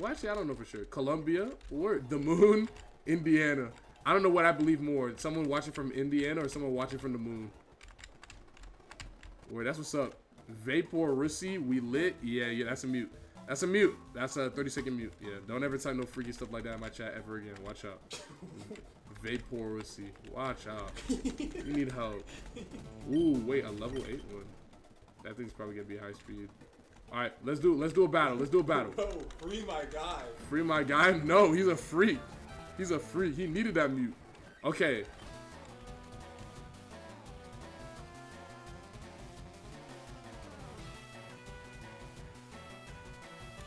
actually, I don't know for sure. Colombia or the moon, Indiana. I don't know what I believe more. Someone watching from Indiana or someone watching from the moon. Wait, that's what's up. Vaporussi, we lit. Yeah, that's a mute. That's a 30-second mute. Yeah, don't ever type no freaky stuff like that in my chat ever again. Watch out. Vaporussi. Watch out. You need help. Ooh, wait, a level 8 one. That thing's probably gonna be high speed. Alright, let's do a battle. Bro, free my guy. Free my guy? No, he's a freak. He needed that mute. Okay.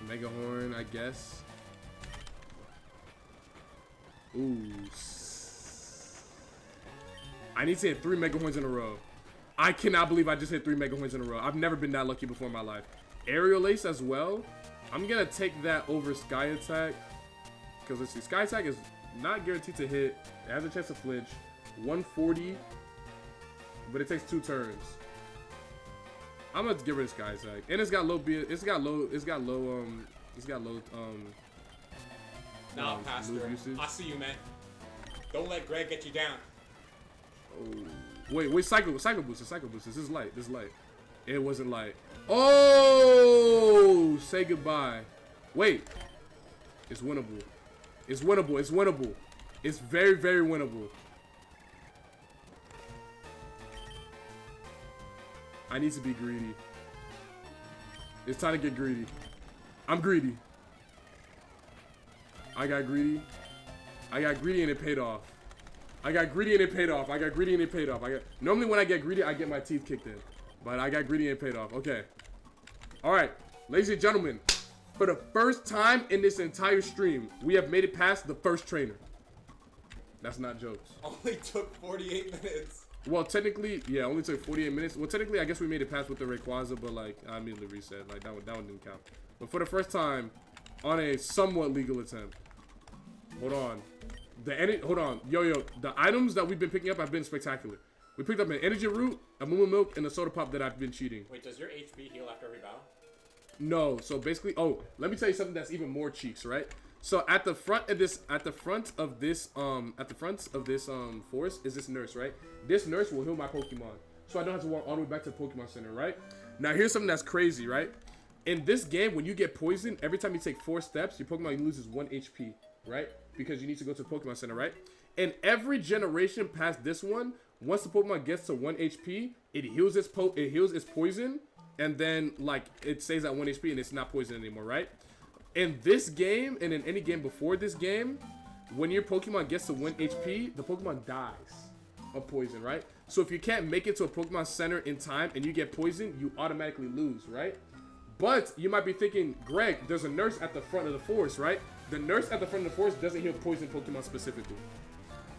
Mega Horn, I guess. Ooh. I need to hit 3 Mega Horns in a row. I cannot believe I just hit 3 Mega Horns in a row. I've never been that lucky before in my life. Aerial Ace as well. I'm gonna take that over Sky Attack. Because let's see, Sky Attack is not guaranteed to hit. It has a chance to flinch. 140. But it takes 2 turns. I'm gonna get rid of Sky Attack. And it's got low Nah, Pastor. I see you, man. Don't let Greg get you down. Oh. Wait, Cycle Boost. This is light. It wasn't light. Oh, say goodbye. Wait. It's winnable. It's very, very winnable. I need to be greedy. It's time to get greedy. I'm greedy. I got greedy and it paid off. Normally when I get greedy, I get my teeth kicked in. But I got greedy and it paid off. Okay. Alright. Ladies and gentlemen, for the first time in this entire stream, we have made it past the first trainer. That's not jokes. Only took 48 minutes. Well, technically, yeah, only took 48 minutes. Well, technically, I guess we made it past with the Rayquaza, but like, I immediately reset. Like that one didn't count. But for the first time, on a somewhat legal attempt. Hold on. Hold on. Yo. The items that we've been picking up have been spectacular. We picked up an energy root, a Moo Milk, and a soda pop that I've been cheating. Wait, does your HP heal after every battle? No. So basically, oh, let me tell you something that's even more cheeks, right? So at the front of this forest is this nurse, right? This nurse will heal my Pokemon, so I don't have to walk all the way back to the Pokemon Center, right? Now here's something that's crazy, right? In this game, when you get poisoned, every time you take 4 steps, your Pokemon loses 1 HP, right? Because you need to go to the Pokemon Center, right? And every generation past this one, once the Pokemon gets to 1 HP, it heals its poison, and then like it stays at 1 HP and it's not poison anymore, right? In this game and in any game before this game, when your Pokemon gets to 1 HP, the Pokemon dies of poison, right? So if you can't make it to a Pokemon Center in time and you get poisoned, you automatically lose, right? But you might be thinking, Greg, there's a nurse at the front of the forest, right? The nurse at the front of the forest doesn't heal poison Pokemon specifically.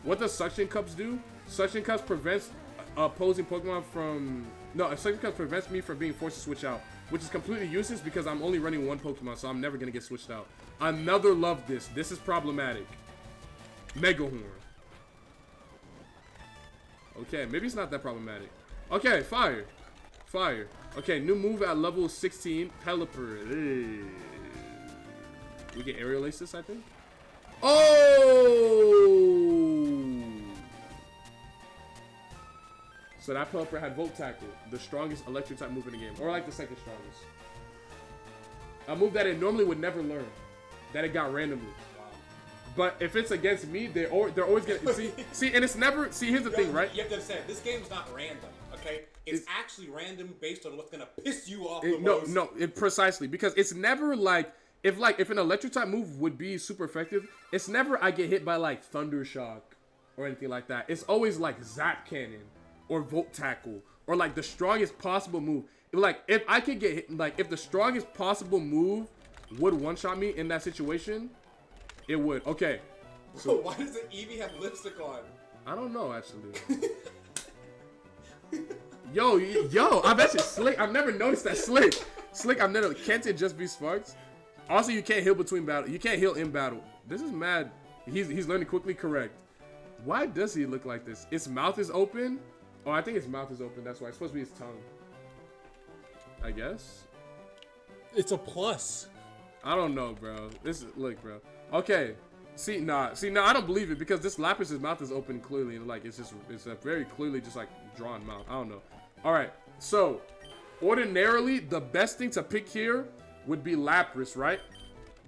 What does Suction Cups do? Suction Cups prevents opposing Pokemon from... No, Suction Cups prevents me from being forced to switch out, which is completely useless because I'm only running 1 Pokemon, so I'm never going to get switched out. Another love this. This is problematic. Mega Horn. Okay, maybe it's not that problematic. Okay, Fire. Fire. Okay, new move at level 16. Pelipper. We get Aerial Aces, I think. Oh! So that Pelipper had Volt Tackle, the strongest electric type move in the game, or like the second strongest. A move that it normally would never learn, that it got randomly. Wow. But if it's against me, they're always gonna see, and it's never. See, here's the thing, right? You have to understand, this game's not random, okay? It's actually random based on what's gonna piss you off the most. No, precisely, because it's never like if an electric type move would be super effective, it's never I get hit by like Thunder Shock or anything like that. It's always like Zap Cannon or Volt Tackle or like the strongest possible move. Like if I could get hit, like if the strongest possible move would one-shot me in that situation, it would. Okay. So why does the Eevee have lipstick on? I don't know actually. Yo, I bet you Slick. I've never noticed that Slick. I've never. Can't it just be Sparks? Also, you can't heal between battle. You can't heal in battle. This is mad. He's learning quickly. Correct. Why does he look like this? Its mouth is open. Oh, I think its mouth is open. That's why. It's supposed to be his tongue. I guess. It's a plus. I don't know, bro. Look, bro. Okay. See, I don't believe it because this Lapras' mouth is open clearly, and like it's a very clearly just like drawn mouth. I don't know. All right. So, ordinarily, the best thing to pick here would be Lapras, right?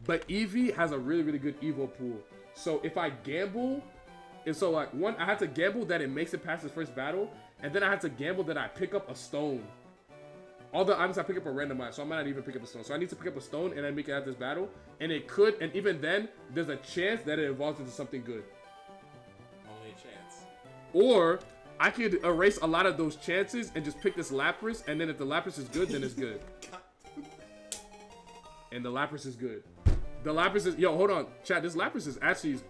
But Eevee has a really, really good Evo pool. So if I gamble, and so like I had to gamble that it makes it past the first battle, and then I had to gamble that I pick up a stone. All the items I pick up are randomized, so I might not even pick up a stone. So I need to pick up a stone and then make it out this battle. And it could, and even then, there's a chance that it evolves into something good. Only a chance. Or I could erase a lot of those chances and just pick this Lapras, and then if the Lapras is good, then it's good. And the Lapras is good. The Lapras is, yo, hold on, chat. This Lapras is actually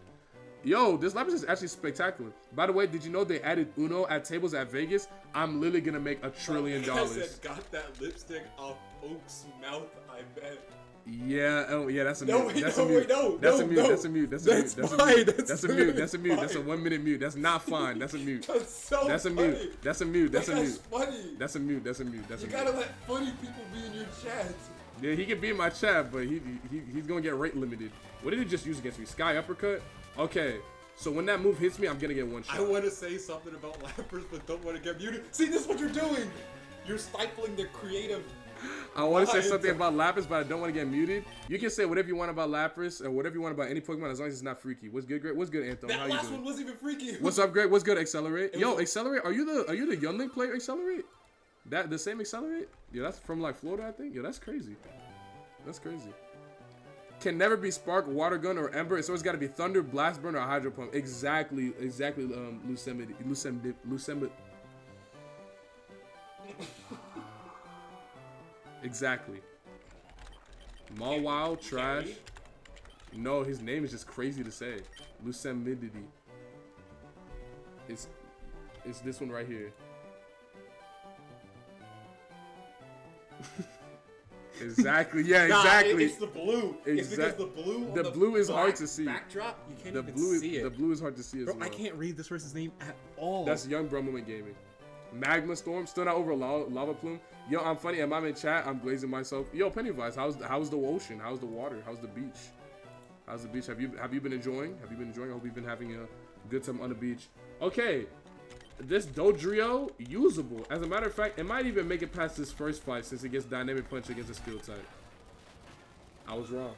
spectacular. By the way, did you know they added Uno at tables at Vegas? I'm literally gonna make $1 trillion. I said, got that lipstick off Oak's mouth, I bet. Yeah, oh yeah, that's a mute. No, wait, That's no, a mute. wait, no, That's no, a mute. no. That's a mute. That's a mute. That's That's a fine, mute. that's That's a mute. That's a fine. mute. That's a 1 minute mute. That's not fine. That's a mute. That's so That's a funny. mute. That's a mute. That's a That's mute. funny. That's a mute. That's a mute. That's a You mute. gotta let funny people be in your chat. Yeah, he can be in my chat, but he's gonna get rate limited. What did he just use against me? Sky Uppercut? Okay, so when that move hits me, I'm gonna get one shot. I want to say something about Lapras, but don't want to get muted. See, this is what you're doing. You're stifling the creative. I want to say something about Lapras, but I don't want to get muted. You can say whatever you want about Lapras or whatever you want about any Pokemon as long as it's not freaky. What's good, Greg? What's good, Anthem? That How you last doing? one wasn't even freaky. What's up, Greg? What's good, Accelerate? Yo, was- Accelerate, are you the Young Link player, Accelerate? That the same Accelerate? Yeah, that's from like Florida, I think. Yo, that's crazy. That's crazy. Can never be Spark, Water Gun, or Ember. It's always got to be Thunder, Blast Burn, or Hydro Pump. Exactly. Lucemid. Exactly. Mawile, trash. No, his name is just crazy to say. Lucemidity. It's It's this one right here. Exactly. Yeah, Nah, exactly. it's the blue. It's because the blue. On The blue is hard black to see. Backdrop, you can't The even blue, see it. the blue is hard to see as Bro, well. I can't read this person's name at all. That's Young Bro Moment Gaming. Magma Storm, still not over lava plume. Yo, I'm funny. Am I in chat? I'm glazing myself. Yo, Pennywise, how's the ocean? How's the water? How's the beach? How's the beach? Have you been enjoying? Have you been enjoying? I hope you've been having a good time on the beach. Okay, this Dodrio usable. As a matter of fact, it might even make it past this first fight since it gets dynamic punch against a skill type. I was wrong.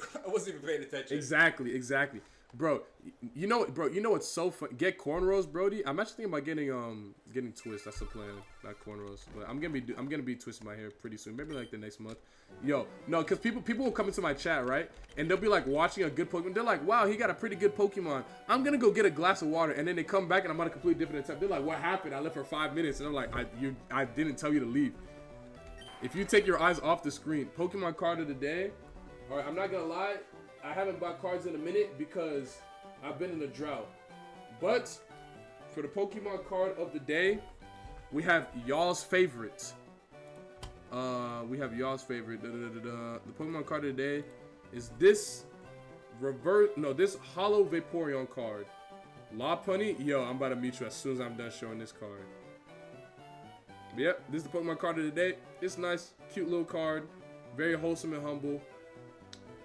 I wasn't even paying attention. Exactly. Bro, you know what's so fun? Get cornrows, Brody. I'm actually thinking about getting twists. That's the plan, not cornrows. But I'm gonna be twisting my hair pretty soon. Maybe like the next month. Yo, no, cause people will come into my chat, right? And they'll be like watching a good Pokemon. They're like, wow, he got a pretty good Pokemon. I'm gonna go get a glass of water, and then they come back and I'm on a completely different attempt. They're like, what happened? I left for 5 minutes, and I'm like, I didn't tell you to leave. If you take your eyes off the screen, Pokemon card of the day. All right, I'm not gonna lie. I haven't bought cards in a minute because I've been in a drought. But for the Pokemon card of the day, we have y'all's favorites. The Pokemon card of the day is this this Hollow Vaporeon card. Lopunny, yo, I'm about to meet you as soon as I'm done showing this card. Yep, this is the Pokemon card of the day. It's nice, cute little card, very wholesome and humble.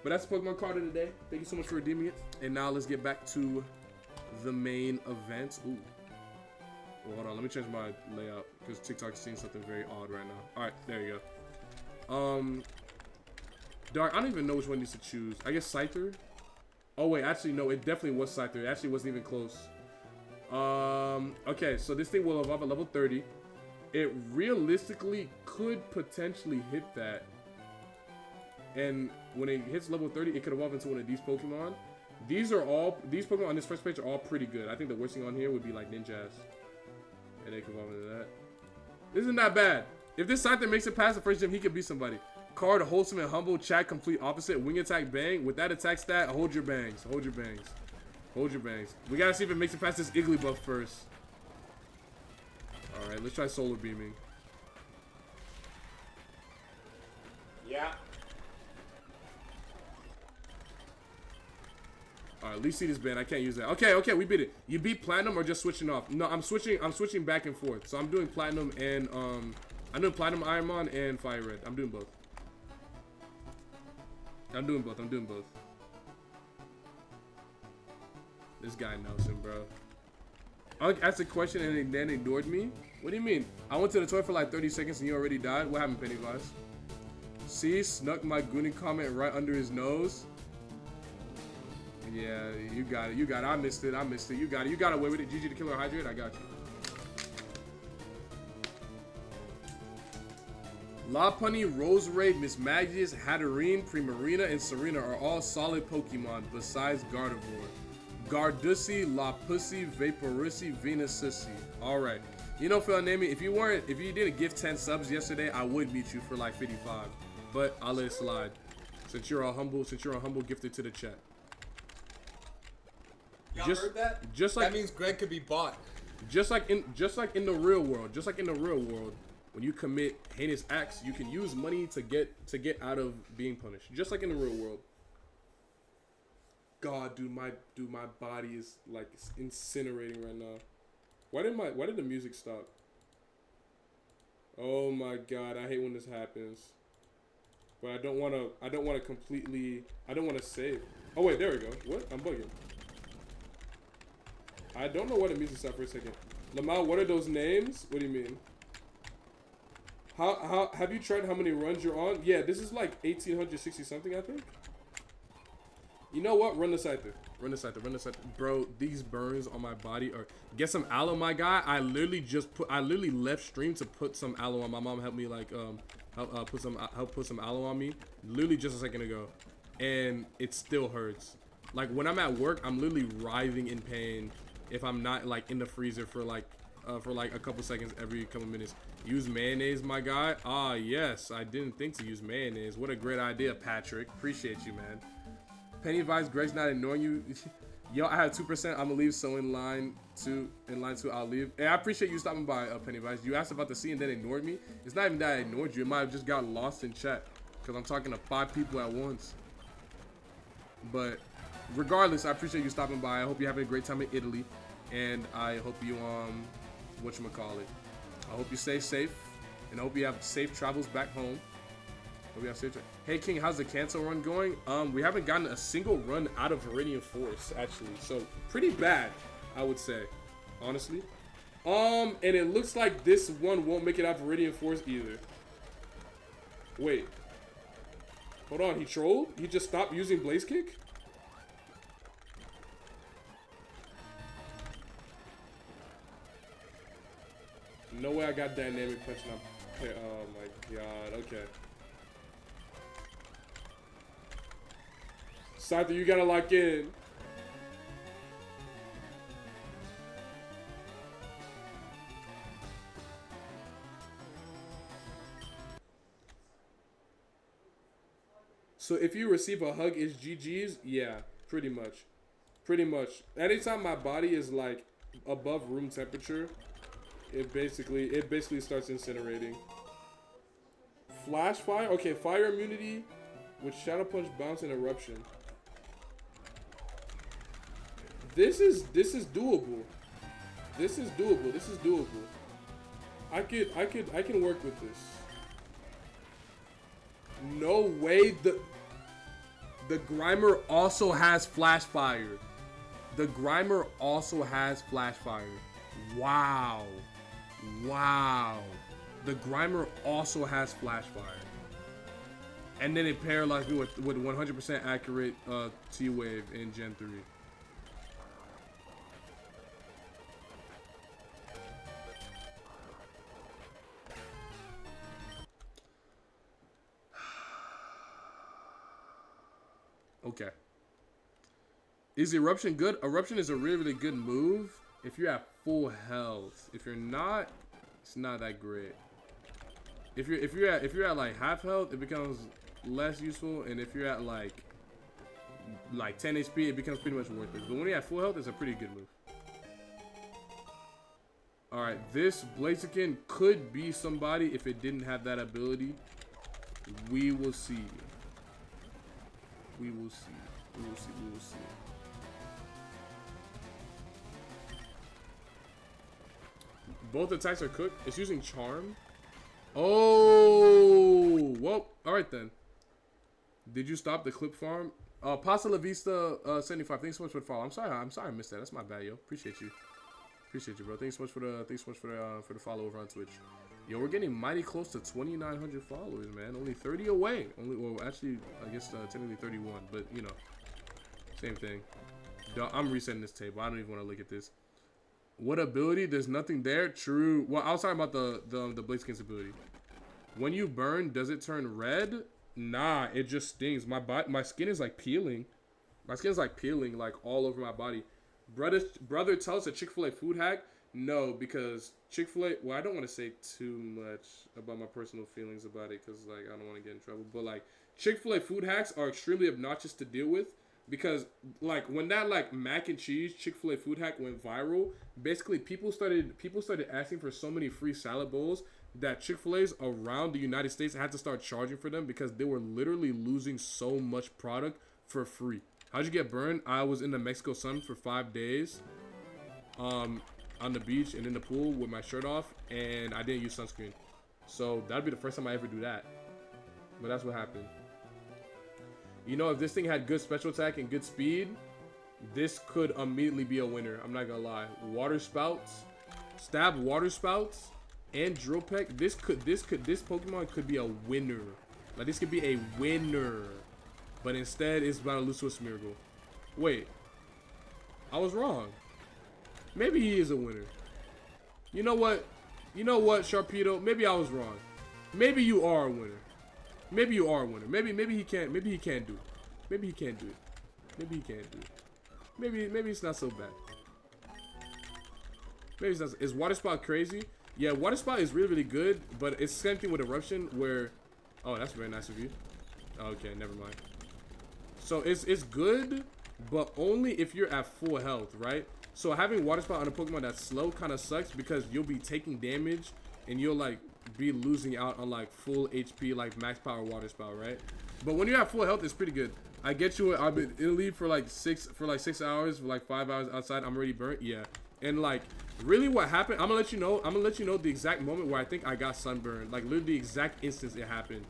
But that's the Pokemon card of the day. Thank you so much for redeeming it. And now let's get back to the main event. Ooh. Well, hold on. Let me change my layout because TikTok is seeing something very odd right now. All right, there you go. Dark. I don't even know which one needs to choose. I guess Scyther. Oh wait, actually no. It definitely was Scyther. It actually wasn't even close. Okay, so this thing will evolve at level 30. It realistically could potentially hit that. And when it hits level 30, it could evolve into one of these Pokemon. These Pokemon on this first page are all pretty good. I think the worst thing on here would be like Ninjas. And they could evolve into that. Isn't that bad? If this Scyther makes it past the first gym, he could be somebody. Card, wholesome and humble, chat, complete opposite, wing attack, bang. With that attack stat, hold your bangs. Hold your bangs. Hold your bangs. We gotta see if it makes it past this Igglybuff first. Alright, let's try Solar Beaming. Yeah. Alright, at least see this band. I can't use that. Okay, we beat it. You beat Platinum or just switching off? No, I'm switching back and forth. So I'm doing Platinum and I'm doing Platinum Ironmon and Fire Red. I'm doing both. I'm doing both. This guy knows him, bro. I asked a question and then ignored me. What do you mean? I went to the toilet for like 30 seconds and you already died? What happened, Pennywise? See, snuck my Goonie comment right under his nose. Yeah, you got it. I missed it. You got it. You got away with it. GG the Killer Hydrate. I got you. Lopunny, Roserade, Miss Magius, Hatterene, Primarina, and Serena are all solid Pokemon besides Gardevoir. Gardussy, Lapussy, Vaporussy, Venusassy. Alright. You know, Phil Nami, if you didn't give 10 subs yesterday, I would meet you for like 55. But I'll let it slide. Since you're a humble gifted to the chat. Y'all heard that? Just like that means Greg could be bought. Just like in the real world, when you commit heinous acts, you can use money to get out of being punished. Just like in the real world. God, dude, my body is like incinerating right now. Why did the music stop? Oh my God, I hate when this happens. But I don't want to save. Oh wait, there we go. What? I'm bugging. I don't know why the music stopped for a second. Lamau, what are those names? What do you mean? How have you tried how many runs you're on? Yeah, this is like 1860 something, I think. You know what? Run the Scyther. Bro, these burns on my body are... Get some aloe, my guy. I literally left stream to put some aloe on. My mom helped me like help put some aloe on me literally just a second ago. And it still hurts. Like when I'm at work, I'm literally writhing in pain if I'm not like in the freezer for like a couple seconds every couple minutes. Use mayonnaise, my guy. Ah, yes. I didn't think to use mayonnaise. What a great idea, Patrick. Appreciate you, man. Pennywise, Greg's not ignoring you. Yo, I have 2%. I'm gonna leave. So in line two, I'll leave. And I appreciate you stopping by, Pennywise. You asked about the scene and then ignored me. It's not even that I ignored you. It might have just got lost in chat because I'm talking to 5 people at once. But regardless, I appreciate you stopping by. I hope you're having a great time in Italy, and I hope you whatchamacallit. I hope you stay safe, and I hope you have safe travels back home. Hope you have safe Hey King, how's the Kanto run going? We haven't gotten a single run out of Viridian Force actually, so pretty bad, I would say, honestly. And it looks like this one won't make it out of Viridian Force either. Wait. Hold on, he trolled? He just stopped using Blaze Kick? No way I got dynamic punching up. Okay, oh my god, okay. Scyther, you gotta lock in. So if you receive a hug, it's GG's? Yeah, pretty much. Pretty much. Anytime my body is like above room temperature, it basically starts incinerating. Flash fire? Okay, fire immunity with Shadow Punch, Bounce, and Eruption. This is doable. This is doable. This is doable. I can work with this. No way. The Grimer also has Flash Fire. The Grimer also has Flash Fire. Wow. Wow. The Grimer also has Flash Fire. And then it paralyzed me with 100% accurate T-Wave in Gen 3. Okay. Is Eruption good? Eruption is a really, really good move if you're at full health. If you're not, it's not that great. If you're at like half health, it becomes less useful, and if you're at like 10 HP, it becomes pretty much worthless. But when you're at full health, it's a pretty good move. All right, this Blaziken could be somebody if it didn't have that ability. We will see. We will see. We will see. We will see. Both attacks are cooked. It's using Charm. Oh, well, all right then. Did you stop the clip farm? Pasta La Vista 75. Thanks so much for the follow. I'm sorry I missed that. That's my bad, yo. Appreciate you, bro. Thanks so much for the follow over on Twitch. Yo, we're getting mighty close to 2,900 followers, man. Only 30 away. Well, actually, I guess technically 31, but you know, same thing. I'm resetting this table. I don't even want to look at this. What ability? There's nothing there. True. Well, I was talking about the Blaziken's ability. When you burn, does it turn red? Nah, it just stings. My skin is like peeling. My skin is like peeling like all over my body. Brother, tell us a Chick-fil-A food hack. No, because Chick-fil-A, well, I don't want to say too much about my personal feelings about it because, like, I don't want to get in trouble. But, like, Chick-fil-A food hacks are extremely obnoxious to deal with because, like, when that, like, mac and cheese Chick-fil-A food hack went viral, basically people started asking for so many free salad bowls that Chick-fil-A's around the United States had to start charging for them because they were literally losing so much product for free. How'd you get burned? I was in the Mexico sun for 5 days. On the beach and in the pool with my shirt off, and I didn't use sunscreen. So that'd be the first time I ever do that. But that's what happened. You know, if this thing had good special attack and good speed, this could immediately be a winner. I'm not gonna lie. Water spouts, stab water spouts, and drill peck. This Pokemon could be a winner. Like this could be a winner. But instead, it's about to lose to a Smeargle. Wait, I was wrong. Maybe he is a winner. You know what? You know what, Sharpedo? Maybe I was wrong. Maybe you are a winner. Maybe you are a winner. Maybe he can't. Maybe he can't do it. Maybe he can't do it. Maybe he can't do it. Maybe it's not so bad. Maybe it's not. Is Water Spout crazy? Yeah, Water Spout is really, really good, but it's the same thing with Eruption where. Oh, that's very nice of you. Okay, never mind. So it's good, but only if you're at full health, right? So having water spout on a Pokemon that's slow kind of sucks because you'll be taking damage and you'll like be losing out on like full HP, like max power water spout, right? But when you're at full health, it's pretty good. I get you. It'll leave for like 6 hours, for like 5 hours outside. I'm already burnt. Yeah. And like really what happened, I'm gonna let you know the exact moment where I think I got sunburned. Like literally the exact instance it happened.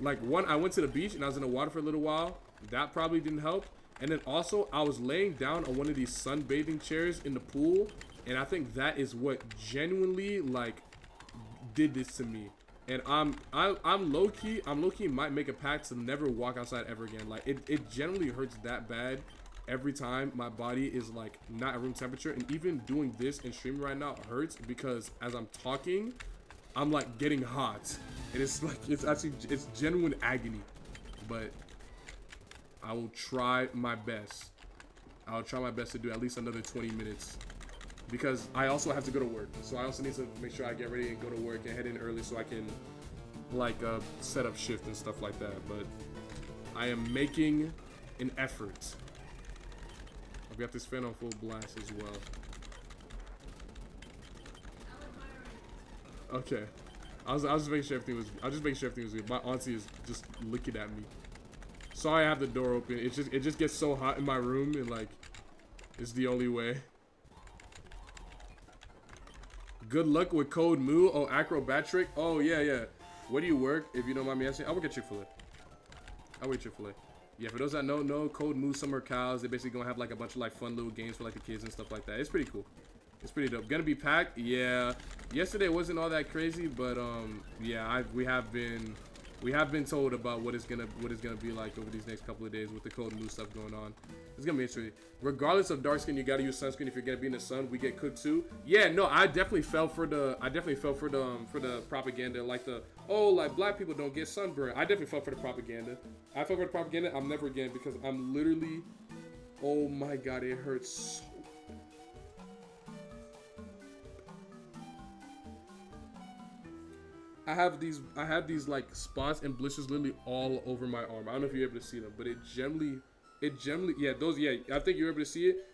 Like I went to the beach and I was in the water for a little while. That probably didn't help. And then also I was laying down on one of these sunbathing chairs in the pool, and I think that is what genuinely like did this to me. And I'm low key might make a pact to never walk outside ever again. Like it generally hurts that bad every time my body is like not at room temperature, and even doing this and streaming right now hurts because as I'm talking, I'm like getting hot, and it's like it's genuine agony. But I will try my best. I'll try my best to do at least another 20 minutes because I also have to go to work. So I also need to make sure I get ready and go to work and head in early so I can like set up shift and stuff like that. But I am making an effort. I've got this fan on full blast as well. Okay. I was just making sure everything was good. My auntie is just looking at me. Sorry I have the door open. It just gets so hot in my room, and like it's the only way. Good luck with code Moo. Oh, acrobatric. Oh yeah. Where do you work? If you don't mind me asking, I work at Chick-fil-A. I work at Chick-fil-A. Yeah, for those that don't know, code Moo Summer Cows. They're basically gonna have like a bunch of like fun little games for like the kids and stuff like that. It's pretty cool. It's pretty dope. Gonna be packed. Yeah. Yesterday wasn't all that crazy, but yeah, we have been told about what it's gonna be like over these next couple of days with the cold and new stuff going on. It's gonna be interesting. Regardless of dark skin, you gotta use sunscreen if you're gonna be in the sun. We get cooked too. Yeah, no, I definitely fell for the propaganda, like like black people don't get sunburn. I definitely fell for the propaganda. I fell for the propaganda. I'm never again because I'm literally, oh my god, it hurts so. I have these like spots and blisters literally all over my arm. I don't know if you're able to see them, but it generally, yeah, I think you're able to see it.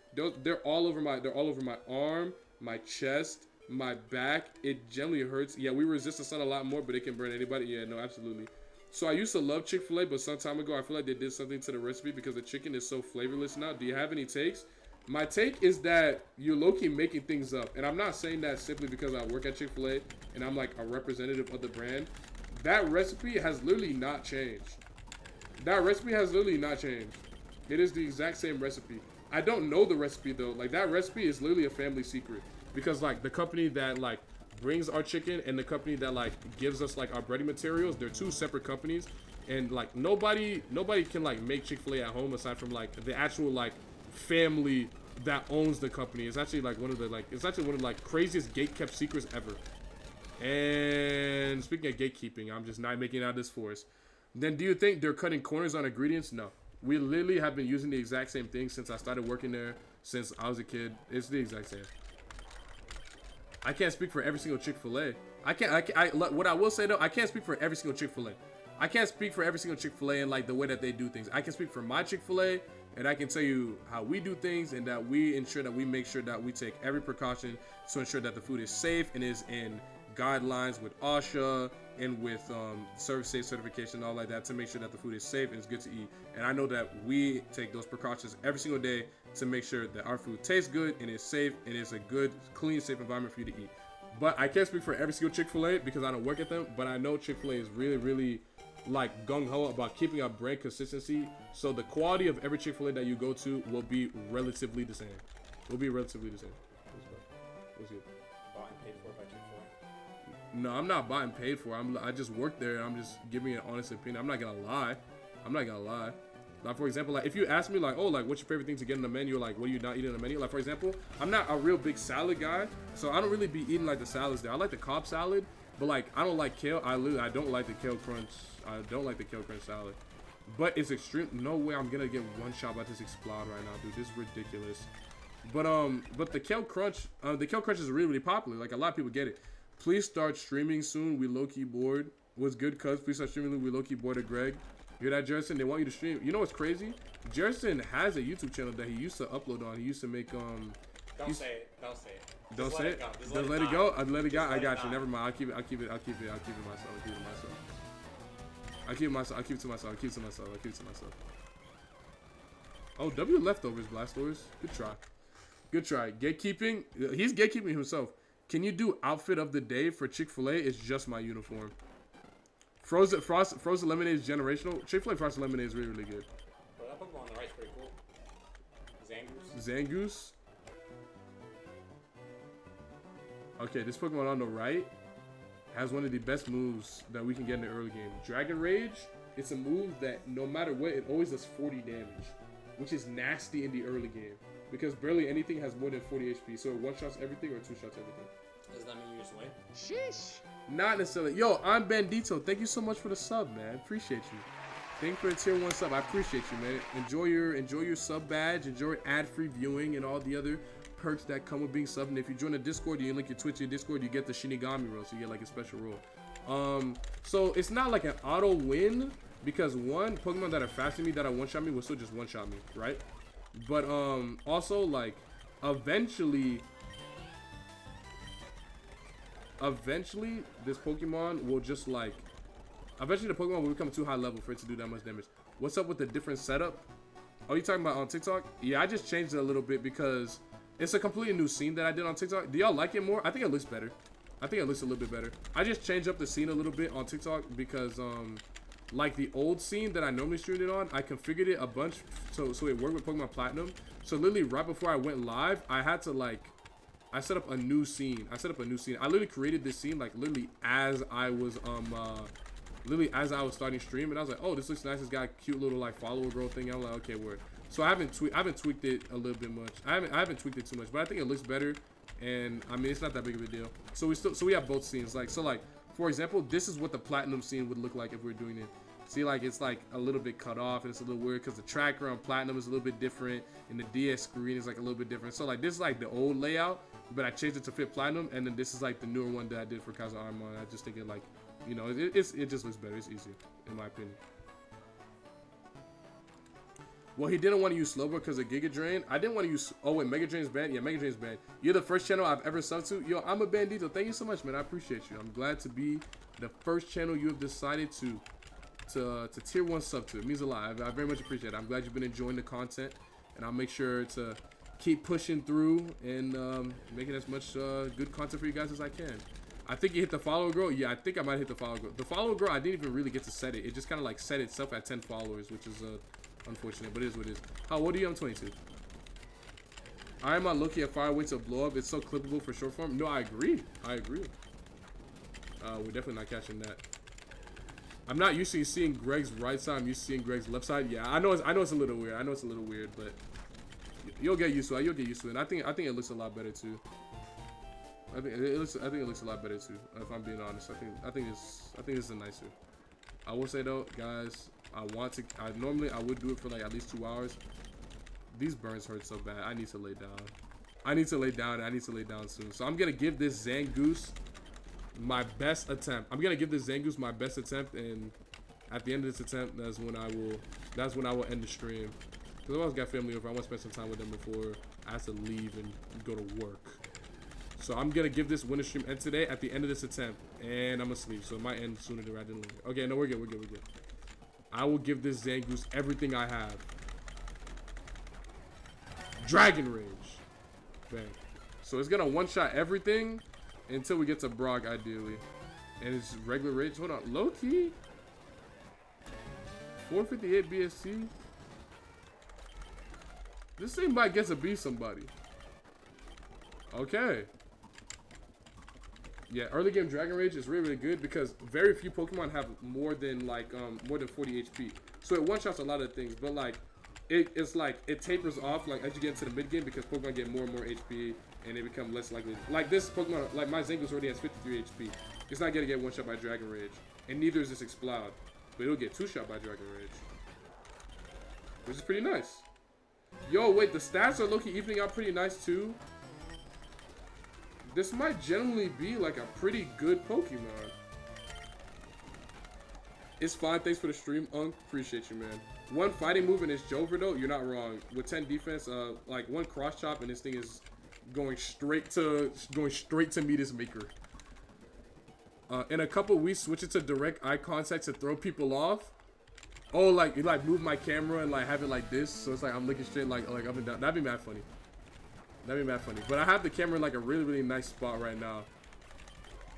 They're all over my arm, my chest, my back. It generally hurts. Yeah, we resist the sun a lot more, but it can burn anybody. Yeah, no, absolutely. So I used to love Chick-fil-A, but some time ago I feel like they did something to the recipe because the chicken is so flavorless now. Do you have any takes? My take is that you're low-key making things up. And I'm not saying that simply because I work at Chick-fil-A and I'm like a representative of the brand. That recipe has literally not changed. That recipe has literally not changed. It is the exact same recipe. I don't know the recipe though. Like that recipe is literally a family secret. Because like the company that like brings our chicken and the company that like gives us like our breading materials, they're two separate companies. And like nobody can like make Chick-fil-A at home aside from like the actual like family that owns the company. It's actually like one of the craziest gate-kept secrets ever. And speaking of gatekeeping, I'm just not making it out of this forest. Then do you think they're cutting corners on ingredients? No. We literally have been using the exact same thing since I started working there, since I was a kid. It's the exact same. I can't speak for every single Chick-fil-A. What I will say though, I can't speak for every single Chick-fil-A. I can't speak for every single Chick-fil-A and like the way that they do things. I can speak for my Chick-fil-A, and I can tell you how we do things and that we ensure that we make sure that we take every precaution to ensure that the food is safe and is in guidelines with OSHA and with service safe certification and all like that to make sure that the food is safe and it's good to eat. And I know that we take those precautions every single day to make sure that our food tastes good and is safe and it's a good, clean, safe environment for you to eat. But I can't speak for every single Chick-fil-A because I don't work at them, but I know Chick-fil-A is really, really like gung-ho about keeping up brand consistency, so the quality of every Chick-fil-A that you go to will be relatively the same. What's good? Bought and paid for by Chick-fil-A? No, I'm not bought and paid for. I just work there and I'm just giving an honest opinion. I'm not gonna lie. Like for example, like if you ask me like, oh, like what's your favorite thing to get on the menu? Like what are you not eating on the menu? Like for example, I'm not a real big salad guy, so I don't really be eating like the salads there. I like the Cobb salad, but like I don't like kale. I don't like the kale crunch. I don't like the kale crunch salad. But it's extreme. No way I'm gonna get one shot by this explode right now, dude. This is ridiculous. But the kale crunch is really, really popular. Like a lot of people get it. Please start streaming soon. We low key bored. What's good, cuz? Please start streaming. We low key bored of Greg. Hear that, Jerson? They want you to stream. You know what's crazy? Jerson has a YouTube channel that he used to upload on. He used to make Don't say it. Don't say it. Don't Just say let it. go. Just Just let let it go. I let it go. Just I let got it you. die. Never mind. I'll keep it myself. I'll keep it myself. I keep it myself. I keep it to myself. I keep it to myself. I keep it to myself. Oh, W leftovers, Blastors. Good try. Good try. Gatekeeping. He's gatekeeping himself. Can you do outfit of the day for Chick-fil-A? It's just my uniform. Frozen lemonade is generational. Chick-fil-A frosted lemonade is really, really good. Bro, that Pokemon on the right's pretty cool. Zangoose. Zangoose. Okay, this Pokemon on the right has one of the best moves that we can get in the early game. Dragon Rage. It's a move that no matter what, it always does 40 damage, which is nasty in the early game because barely anything has more than 40 HP. So it one-shots everything or two-shots everything. Does that mean you just win? Sheesh. Not necessarily. Yo, I'm Bandito. Thank you so much for the sub, man. Appreciate you. Thank you for the tier 1 sub. I appreciate you, man. Enjoy your sub badge. Enjoy ad-free viewing and all the other perks that come with being subbed. And if you join the Discord, you link your Twitch, your Discord, you get the Shinigami roll, so you get like a special roll. So it's not like an auto win because one Pokemon that are faster than me that are one-shot me will still just one-shot me, right? But also like eventually this Pokemon will just like eventually the Pokemon will become too high level for it to do that much damage. What's up with the different setup? Oh, you talking about on TikTok? Yeah, I just changed it a little bit because it's a completely new scene that I did on TikTok. Do y'all like it more? I think it looks better. I think it looks a little bit better. I just changed up the scene a little bit on TikTok because like the old scene that I normally streamed it on, I configured it a bunch so it worked with Pokemon Platinum. So literally right before I went live, I had to like I set up a new scene. I literally created this scene like literally as I was starting stream, and I was like, oh, this looks nice. It's got a cute little like follower girl thing. I'm like, okay, word. So I haven't tweaked it a little bit much. I haven't tweaked it too much, but I think it looks better. And I mean, it's not that big of a deal. So we have both scenes. Like for example, this is what the Platinum scene would look like if we were doing it. See, like it's like a little bit cut off and it's a little weird because the tracker on Platinum is a little bit different and the DS screen is like a little bit different. So like this is like the old layout, but I changed it to fit Platinum, and then this is like the newer one that I did for Kaza Armor. I just think it like, you know, it just looks better. It's easier in my opinion. Well, he didn't want to use Slowbro because of Giga Drain. I didn't want to use. Oh wait, Mega Drain's banned. Yeah, Mega Drain's banned. You're the first channel I've ever subbed to. Yo, I'm a Bandito. Thank you so much, man. I appreciate you. I'm glad to be the first channel you have decided to tier 1 sub to. It means a lot. I very much appreciate it. I'm glad you've been enjoying the content, and I'll make sure to keep pushing through and making as much good content for you guys as I can. I think you hit the follower girl. Yeah, I think I might hit the follower girl. The follower girl, I didn't even really get to set it. It just kind of like set itself at 10 followers, which is unfortunate, but it is what it is. How old are you? I'm 22. I am on Loki at fire wait to blow up. It's so clippable for short form. No, I agree. We're definitely not catching that. I'm not used to seeing Greg's right side. I'm used to seeing Greg's left side. Yeah, I know it's a little weird. But you'll get used to it. And I think it looks a lot better too. I think it looks a lot better too. If I'm being honest, I think this is nicer. I will say though, guys, normally I would do it for like at least 2 hours. These burns hurt so bad. I need to lay down. I need to lay down soon. So I'm gonna give this Zangoose my best attempt. And at the end of this attempt, that's when I will end the stream. Because I've always got family over. I want to spend some time with them before I have to leave and go to work. So I'm gonna give this winter stream end today at the end of this attempt, and I'm gonna sleep. So it might end sooner rather than later. Okay, no, we're good. I will give this Zangoose everything I have. Dragon Rage. Bang. So it's gonna one-shot everything until we get to Brock, ideally. And it's regular rage. Hold on, low key. 458 BSC. This thing might get to be somebody. Okay. Yeah, early game Dragon Rage is really, really good because very few Pokemon have more than 40 HP. So it one-shots a lot of things, but like it's like it tapers off like as you get into the mid game because Pokemon get more and more HP and they become less likely. Like this Pokemon, like my Zangoose already has 53 HP. It's not gonna get one shot by Dragon Rage, and neither is this Exploud, but it'll get 2 shot by Dragon Rage, which is pretty nice. Yo, wait, the stats are low-key evening out pretty nice too. This might generally be like a pretty good Pokemon. It's fine. Thanks for the stream, Unk. Appreciate you, man. One fighting move and it's Jover though. You're not wrong. With 10 defense, like one cross chop and this thing is going straight to meet his maker. In a couple weeks, switch it to direct eye contact to throw people off. Oh, like you like move my camera and like have it like this, so it's like I'm looking straight like up and down. That'd be mad funny. That'd be mad funny. But I have the camera in like a really nice spot right now.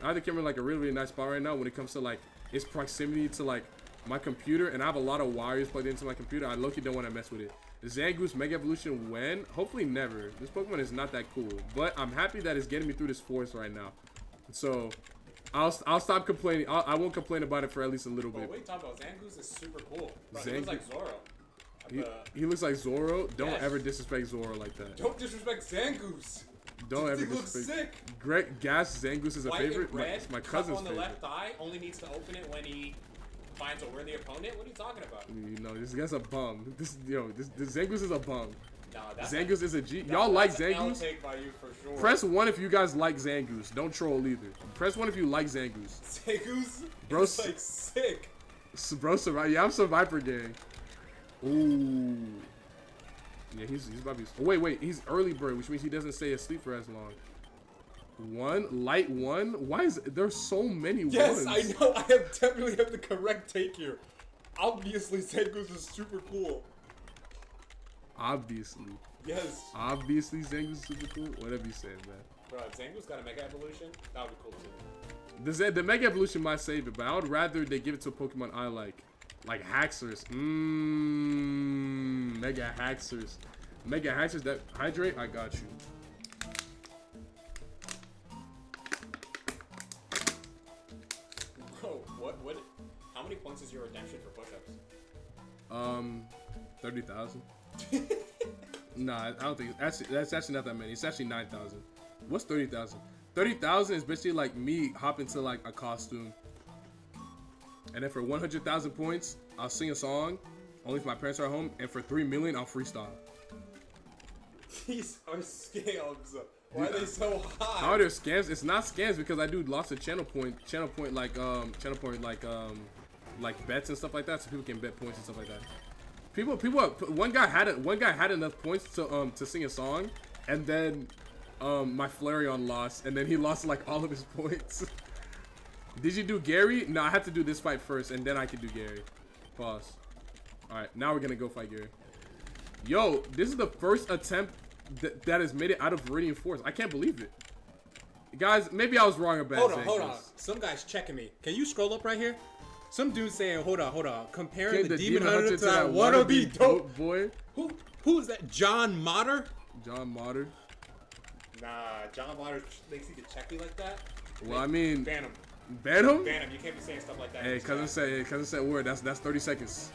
I have the camera in like a really nice spot right now when it comes to like its proximity to like my computer, and I have a lot of wires plugged into my computer. I low-key don't want to mess with it. Zangoose Mega Evolution when? Hopefully never. This Pokemon is not that cool, but I'm happy that it's getting me through this forest right now. So I'll stop complaining. I won't complain about it for at least a little bit. What are you talking about? Zangoose is super cool. Bro, he looks like Zoro. He looks like Zoro. Don't ever disrespect Zoro like that. Don't disrespect Zangoose. Don't ever looks disrespect. sick. Greg Gas Zangoose is a White favorite. And red, My cousin's on the favorite. left eye only needs to open it when he finds a worthy opponent. What are you talking about? You know, this guy's a bum. This Zangoose is a bum. Nah, that's Zangoose is a G. Y'all like Zangoose? Take by you for sure. Press 1 if you guys like Zangoose. Don't troll either. Press 1 if you like Zangoose. Zangoose Bro, is like sick. Bro, yeah, I'm Survivor Gang. Ooh. Yeah, he's about to be. Oh, wait, he's early bird, which means he doesn't stay asleep for as long. Light one. Why is there's so many Yes, ones? I know. I definitely have the correct take here. Obviously, Zangoose is super cool. Obviously. Yes. Obviously, Zangoose is super cool. Whatever you say, man. Bro, if Zangoose got a Mega Evolution, that would be cool too. The Mega Evolution might save it, but I would rather they give it to a Pokemon I like Haxorus. Mega Haxorus. Mega Haxorus, that hydrate, I got you. Bro, what? How many points is your redemption for push-ups? 30,000. Nah, I don't think that's actually not that many. It's actually 9,000. What's 30,000? 30,000 is basically like me hopping to like a costume, and then for 100,000 points, I'll sing a song only if my parents are home, and for 3 million, I'll freestyle. These are scams. Why are they so high? How are there scams? It's not scams because I do lots of channel point like bets and stuff like that, so people can bet points and stuff like that. One guy had enough points to sing a song, and then my Flareon lost, and then he lost like all of his points. Did you do Gary? No, I had to do this fight first, and then I could do Gary. Pause. All right, now we're gonna go fight Gary. Yo, this is the first attempt that has made it out of Viridian Forest. I can't believe it. Guys, maybe I was wrong about Hold on. Some guy's checking me. Can you scroll up right here? Some dude saying, hold on. Comparing the Demon Hunter to that wannabe dope boy. Who is that? John Motter? John Motter. Nah, John Motter thinks he can check me like that. Well, I mean, ban him. Ban him? Ban him. You can't be saying stuff like that. Hey, cousin said word. That's 30 seconds.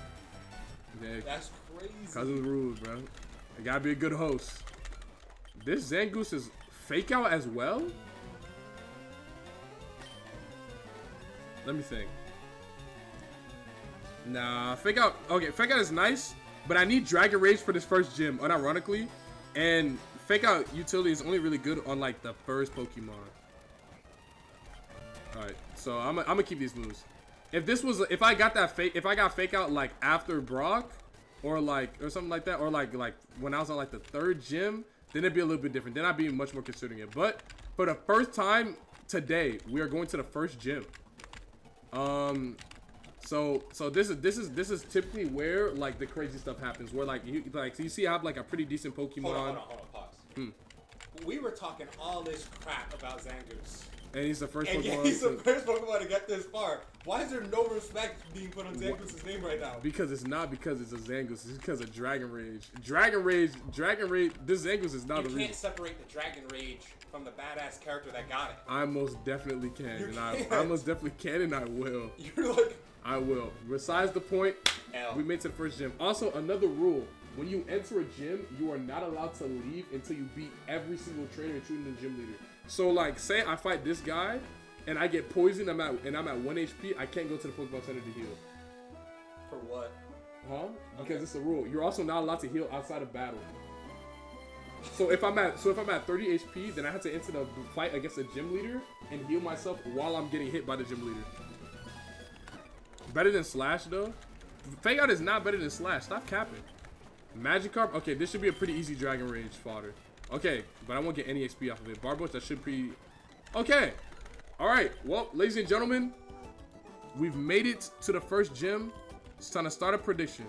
Yeah, that's crazy. Cousin's rude, bro. You gotta be a good host. This Zangoose is fake out as well? Let me think. Nah, fake out. Okay, fake out is nice, but I need Dragon Rage for this first gym, unironically. And fake out utility is only really good on like the first Pokemon. Alright, so I'm gonna keep these moves. If I got fake out like after Brock, or something like that, or like when I was on like the third gym, then it'd be a little bit different. Then I'd be much more considering it. But for the first time today, we are going to the first gym. So this is typically where like the crazy stuff happens. Where you see I have like a pretty decent Pokemon. Hold on, pause. We were talking all this crap about Zangoose. And he's the first and Pokemon. He's the first Pokemon to get this far. Why is there no respect being put on Zangoose's name right now? Because it's not because it's a Zangoose. It's because of Dragon Rage. Dragon Rage. This Zangoose is not a reason. You can't separate the Dragon Rage from the badass character that got it. I most definitely can. I most definitely can, and I will. You're like... I will. Besides the point, L. we made it to the first gym. Also, another rule. When you enter a gym, you are not allowed to leave until you beat every single trainer, including the gym leader. So, like, say I fight this guy, and I get poisoned, I'm at 1 HP, I can't go to the Pokemon Center to heal. For what? Huh? Because it's a rule. You're also not allowed to heal outside of battle. So if I'm at 30 HP, then I have to enter the fight against a gym leader and heal myself while I'm getting hit by the gym leader. Better than Slash, though? Fake Out is not better than Slash. Stop capping. Magikarp? Okay, this should be a pretty easy Dragon Rage fodder. Okay, but I won't get any XP off of it. Barboach, that should be... Okay. Alright, well, ladies and gentlemen, we've made it to the first gym. It's time to start a prediction.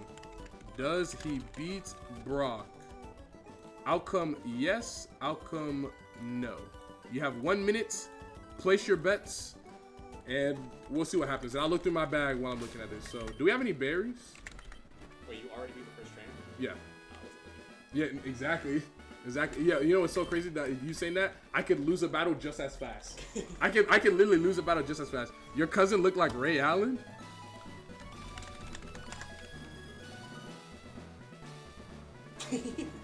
Does he beat Brock? Outcome, yes. Outcome, no. You have 1 minute. Place your bets. And we'll see what happens. And I'll look through my bag while I'm looking at this. So, do we have any berries? Wait, you already beat the first trainer? Yeah. Yeah, exactly. Exactly. Yeah, you know what's so crazy that you saying that? I could lose a battle just as fast. I could literally lose a battle just as fast. Your cousin looked like Ray Allen?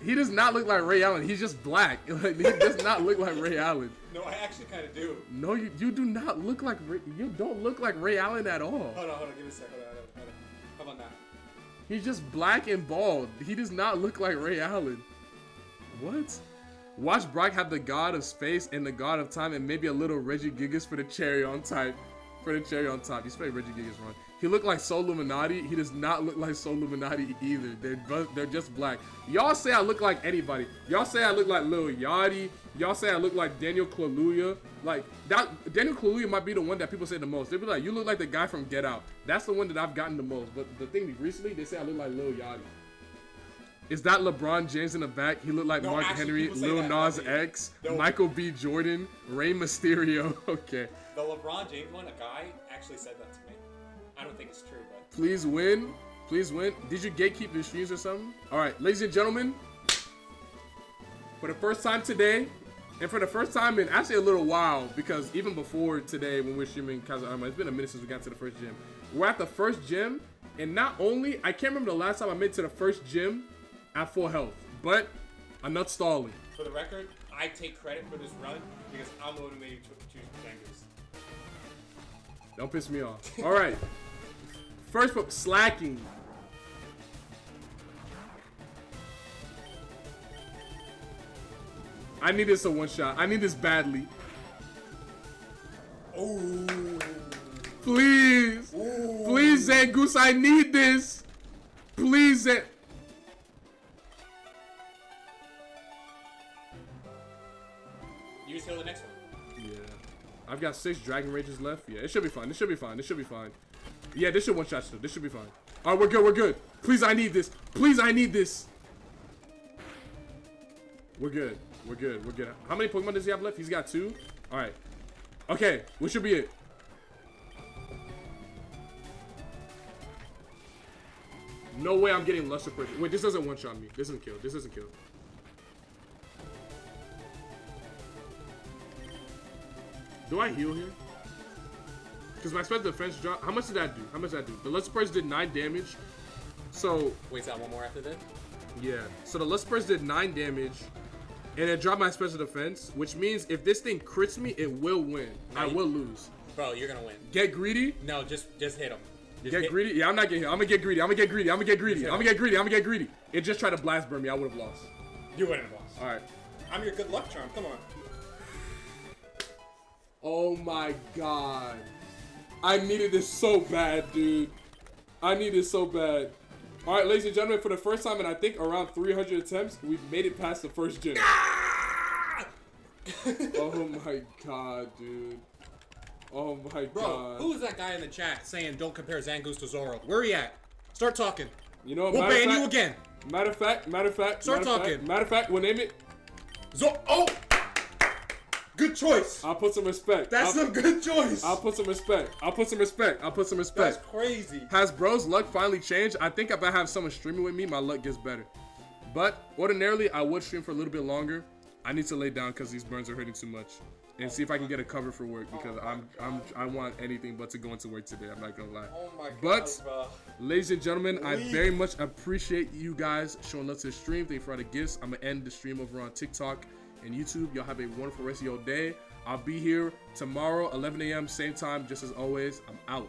He does not look like Ray Allen. He's just black. Like, he does not look like Ray Allen. No, I actually kind of do. No, you do not look like Ray. You don't look like Ray Allen at all. Hold on. Give me a second. Hold on. How about now? He's just black and bald. He does not look like Ray Allen. What? Watch Brock have the god of space and the god of time and maybe a little Reggie Gigas for the cherry on top. You spelled Reggie Gigas wrong. He looked like Soul Illuminati. He does not look like Soul Illuminati either. They're just black. Y'all say I look like anybody. Y'all say I look like Lil Yachty. Y'all say I look like Daniel Kaluuya. Like, that Daniel Kaluuya might be the one that people say the most. They be like, you look like the guy from Get Out. That's the one that I've gotten the most. But the thing recently, they say I look like Lil Yachty. Is that LeBron James in the back? He looked like No, Mark actually, Henry, people say Lil that, Nas not me. X, No. Michael B. Jordan, Rey Mysterio. Okay. The LeBron James one, a guy actually said that to me. I don't think it's true, but... Please win. Please win. Did you gatekeep your streams or something? All right, ladies and gentlemen. For the first time today, and for the first time in actually a little while, because even before today when we were streaming Kaza Arma, it's been a minute since we got to the first gym. We're at the first gym, and not only, I can't remember the last time I made it to the first gym at full health, but I'm not stalling. For the record, I take credit for this run because I'm the one who made you choose Bengals. Don't piss me off. All right. First book, slacking. I need this a one shot. I need this badly. Oh. Please. Ooh. Please, Zangoose, I need this. Please, Zan. You just heal the next one. Yeah. I've got 6 Dragon Rages left. Yeah, it should be fine. This should be fine. This should be fine. Yeah, this should one shot still. This should be fine. All right, we're good. We're good. Please, I need this. Please, I need this. We're good. We're good. We're good. How many Pokemon does he have left? He's got 2. All right. Okay, what should be it? No way I'm getting Luster Pressure. Wait, this doesn't one-shot me. This doesn't kill. This doesn't kill. Do I heal here? Because my special defense drop. How much did that do? How much did that do? The Luster Pressure did 9 damage. So, Wait, is that one more after this? yeah. So the Luster Pressure did 9 damage. And it dropped my special defense. Which means if this thing crits me, it will win. No, I you- will lose. Bro, you're gonna win. Get greedy? No, just hit him. Just Get hit- greedy? Yeah, I'm not getting hit. I'm gonna get greedy. I'm gonna get greedy. I'm gonna get greedy. I'm gonna get greedy. I'm gonna get greedy. It just tried to blast burn me. I would have lost. You wouldn't have lost. Alright. I'm your good luck charm. Come on. Oh my god. I needed this so bad, dude. I need this so bad. Alright, ladies and gentlemen, for the first time in I think around 300 attempts, we've made it past the first gym. Oh my god, dude. Oh my Bro, god. who is that guy in the chat saying don't compare Zangoose to Zoro? Where are you at? Start talking. You know, We'll ban you again. Matter of fact, Start talking. Matter of fact, we'll name it. Oh! Good choice. I'll put some respect. That's a good choice. I'll put some respect. I'll put some respect. I'll put some respect. That's crazy. Has bro's luck finally changed? I think if I have someone streaming with me, my luck gets better. But ordinarily, I would stream for a little bit longer. I need to lay down because these burns are hurting too much, and see if I can get a cover for work because I want anything but to go into work today. I'm not gonna lie. Oh my god. But, bro. ladies and gentlemen, I very much appreciate you guys showing love to the stream. Thank you for all the gifts. I'm gonna end the stream over on TikTok and YouTube. Y'all have a wonderful rest of your day. I'll be here tomorrow, 11 a.m. same time, just as always. I'm out.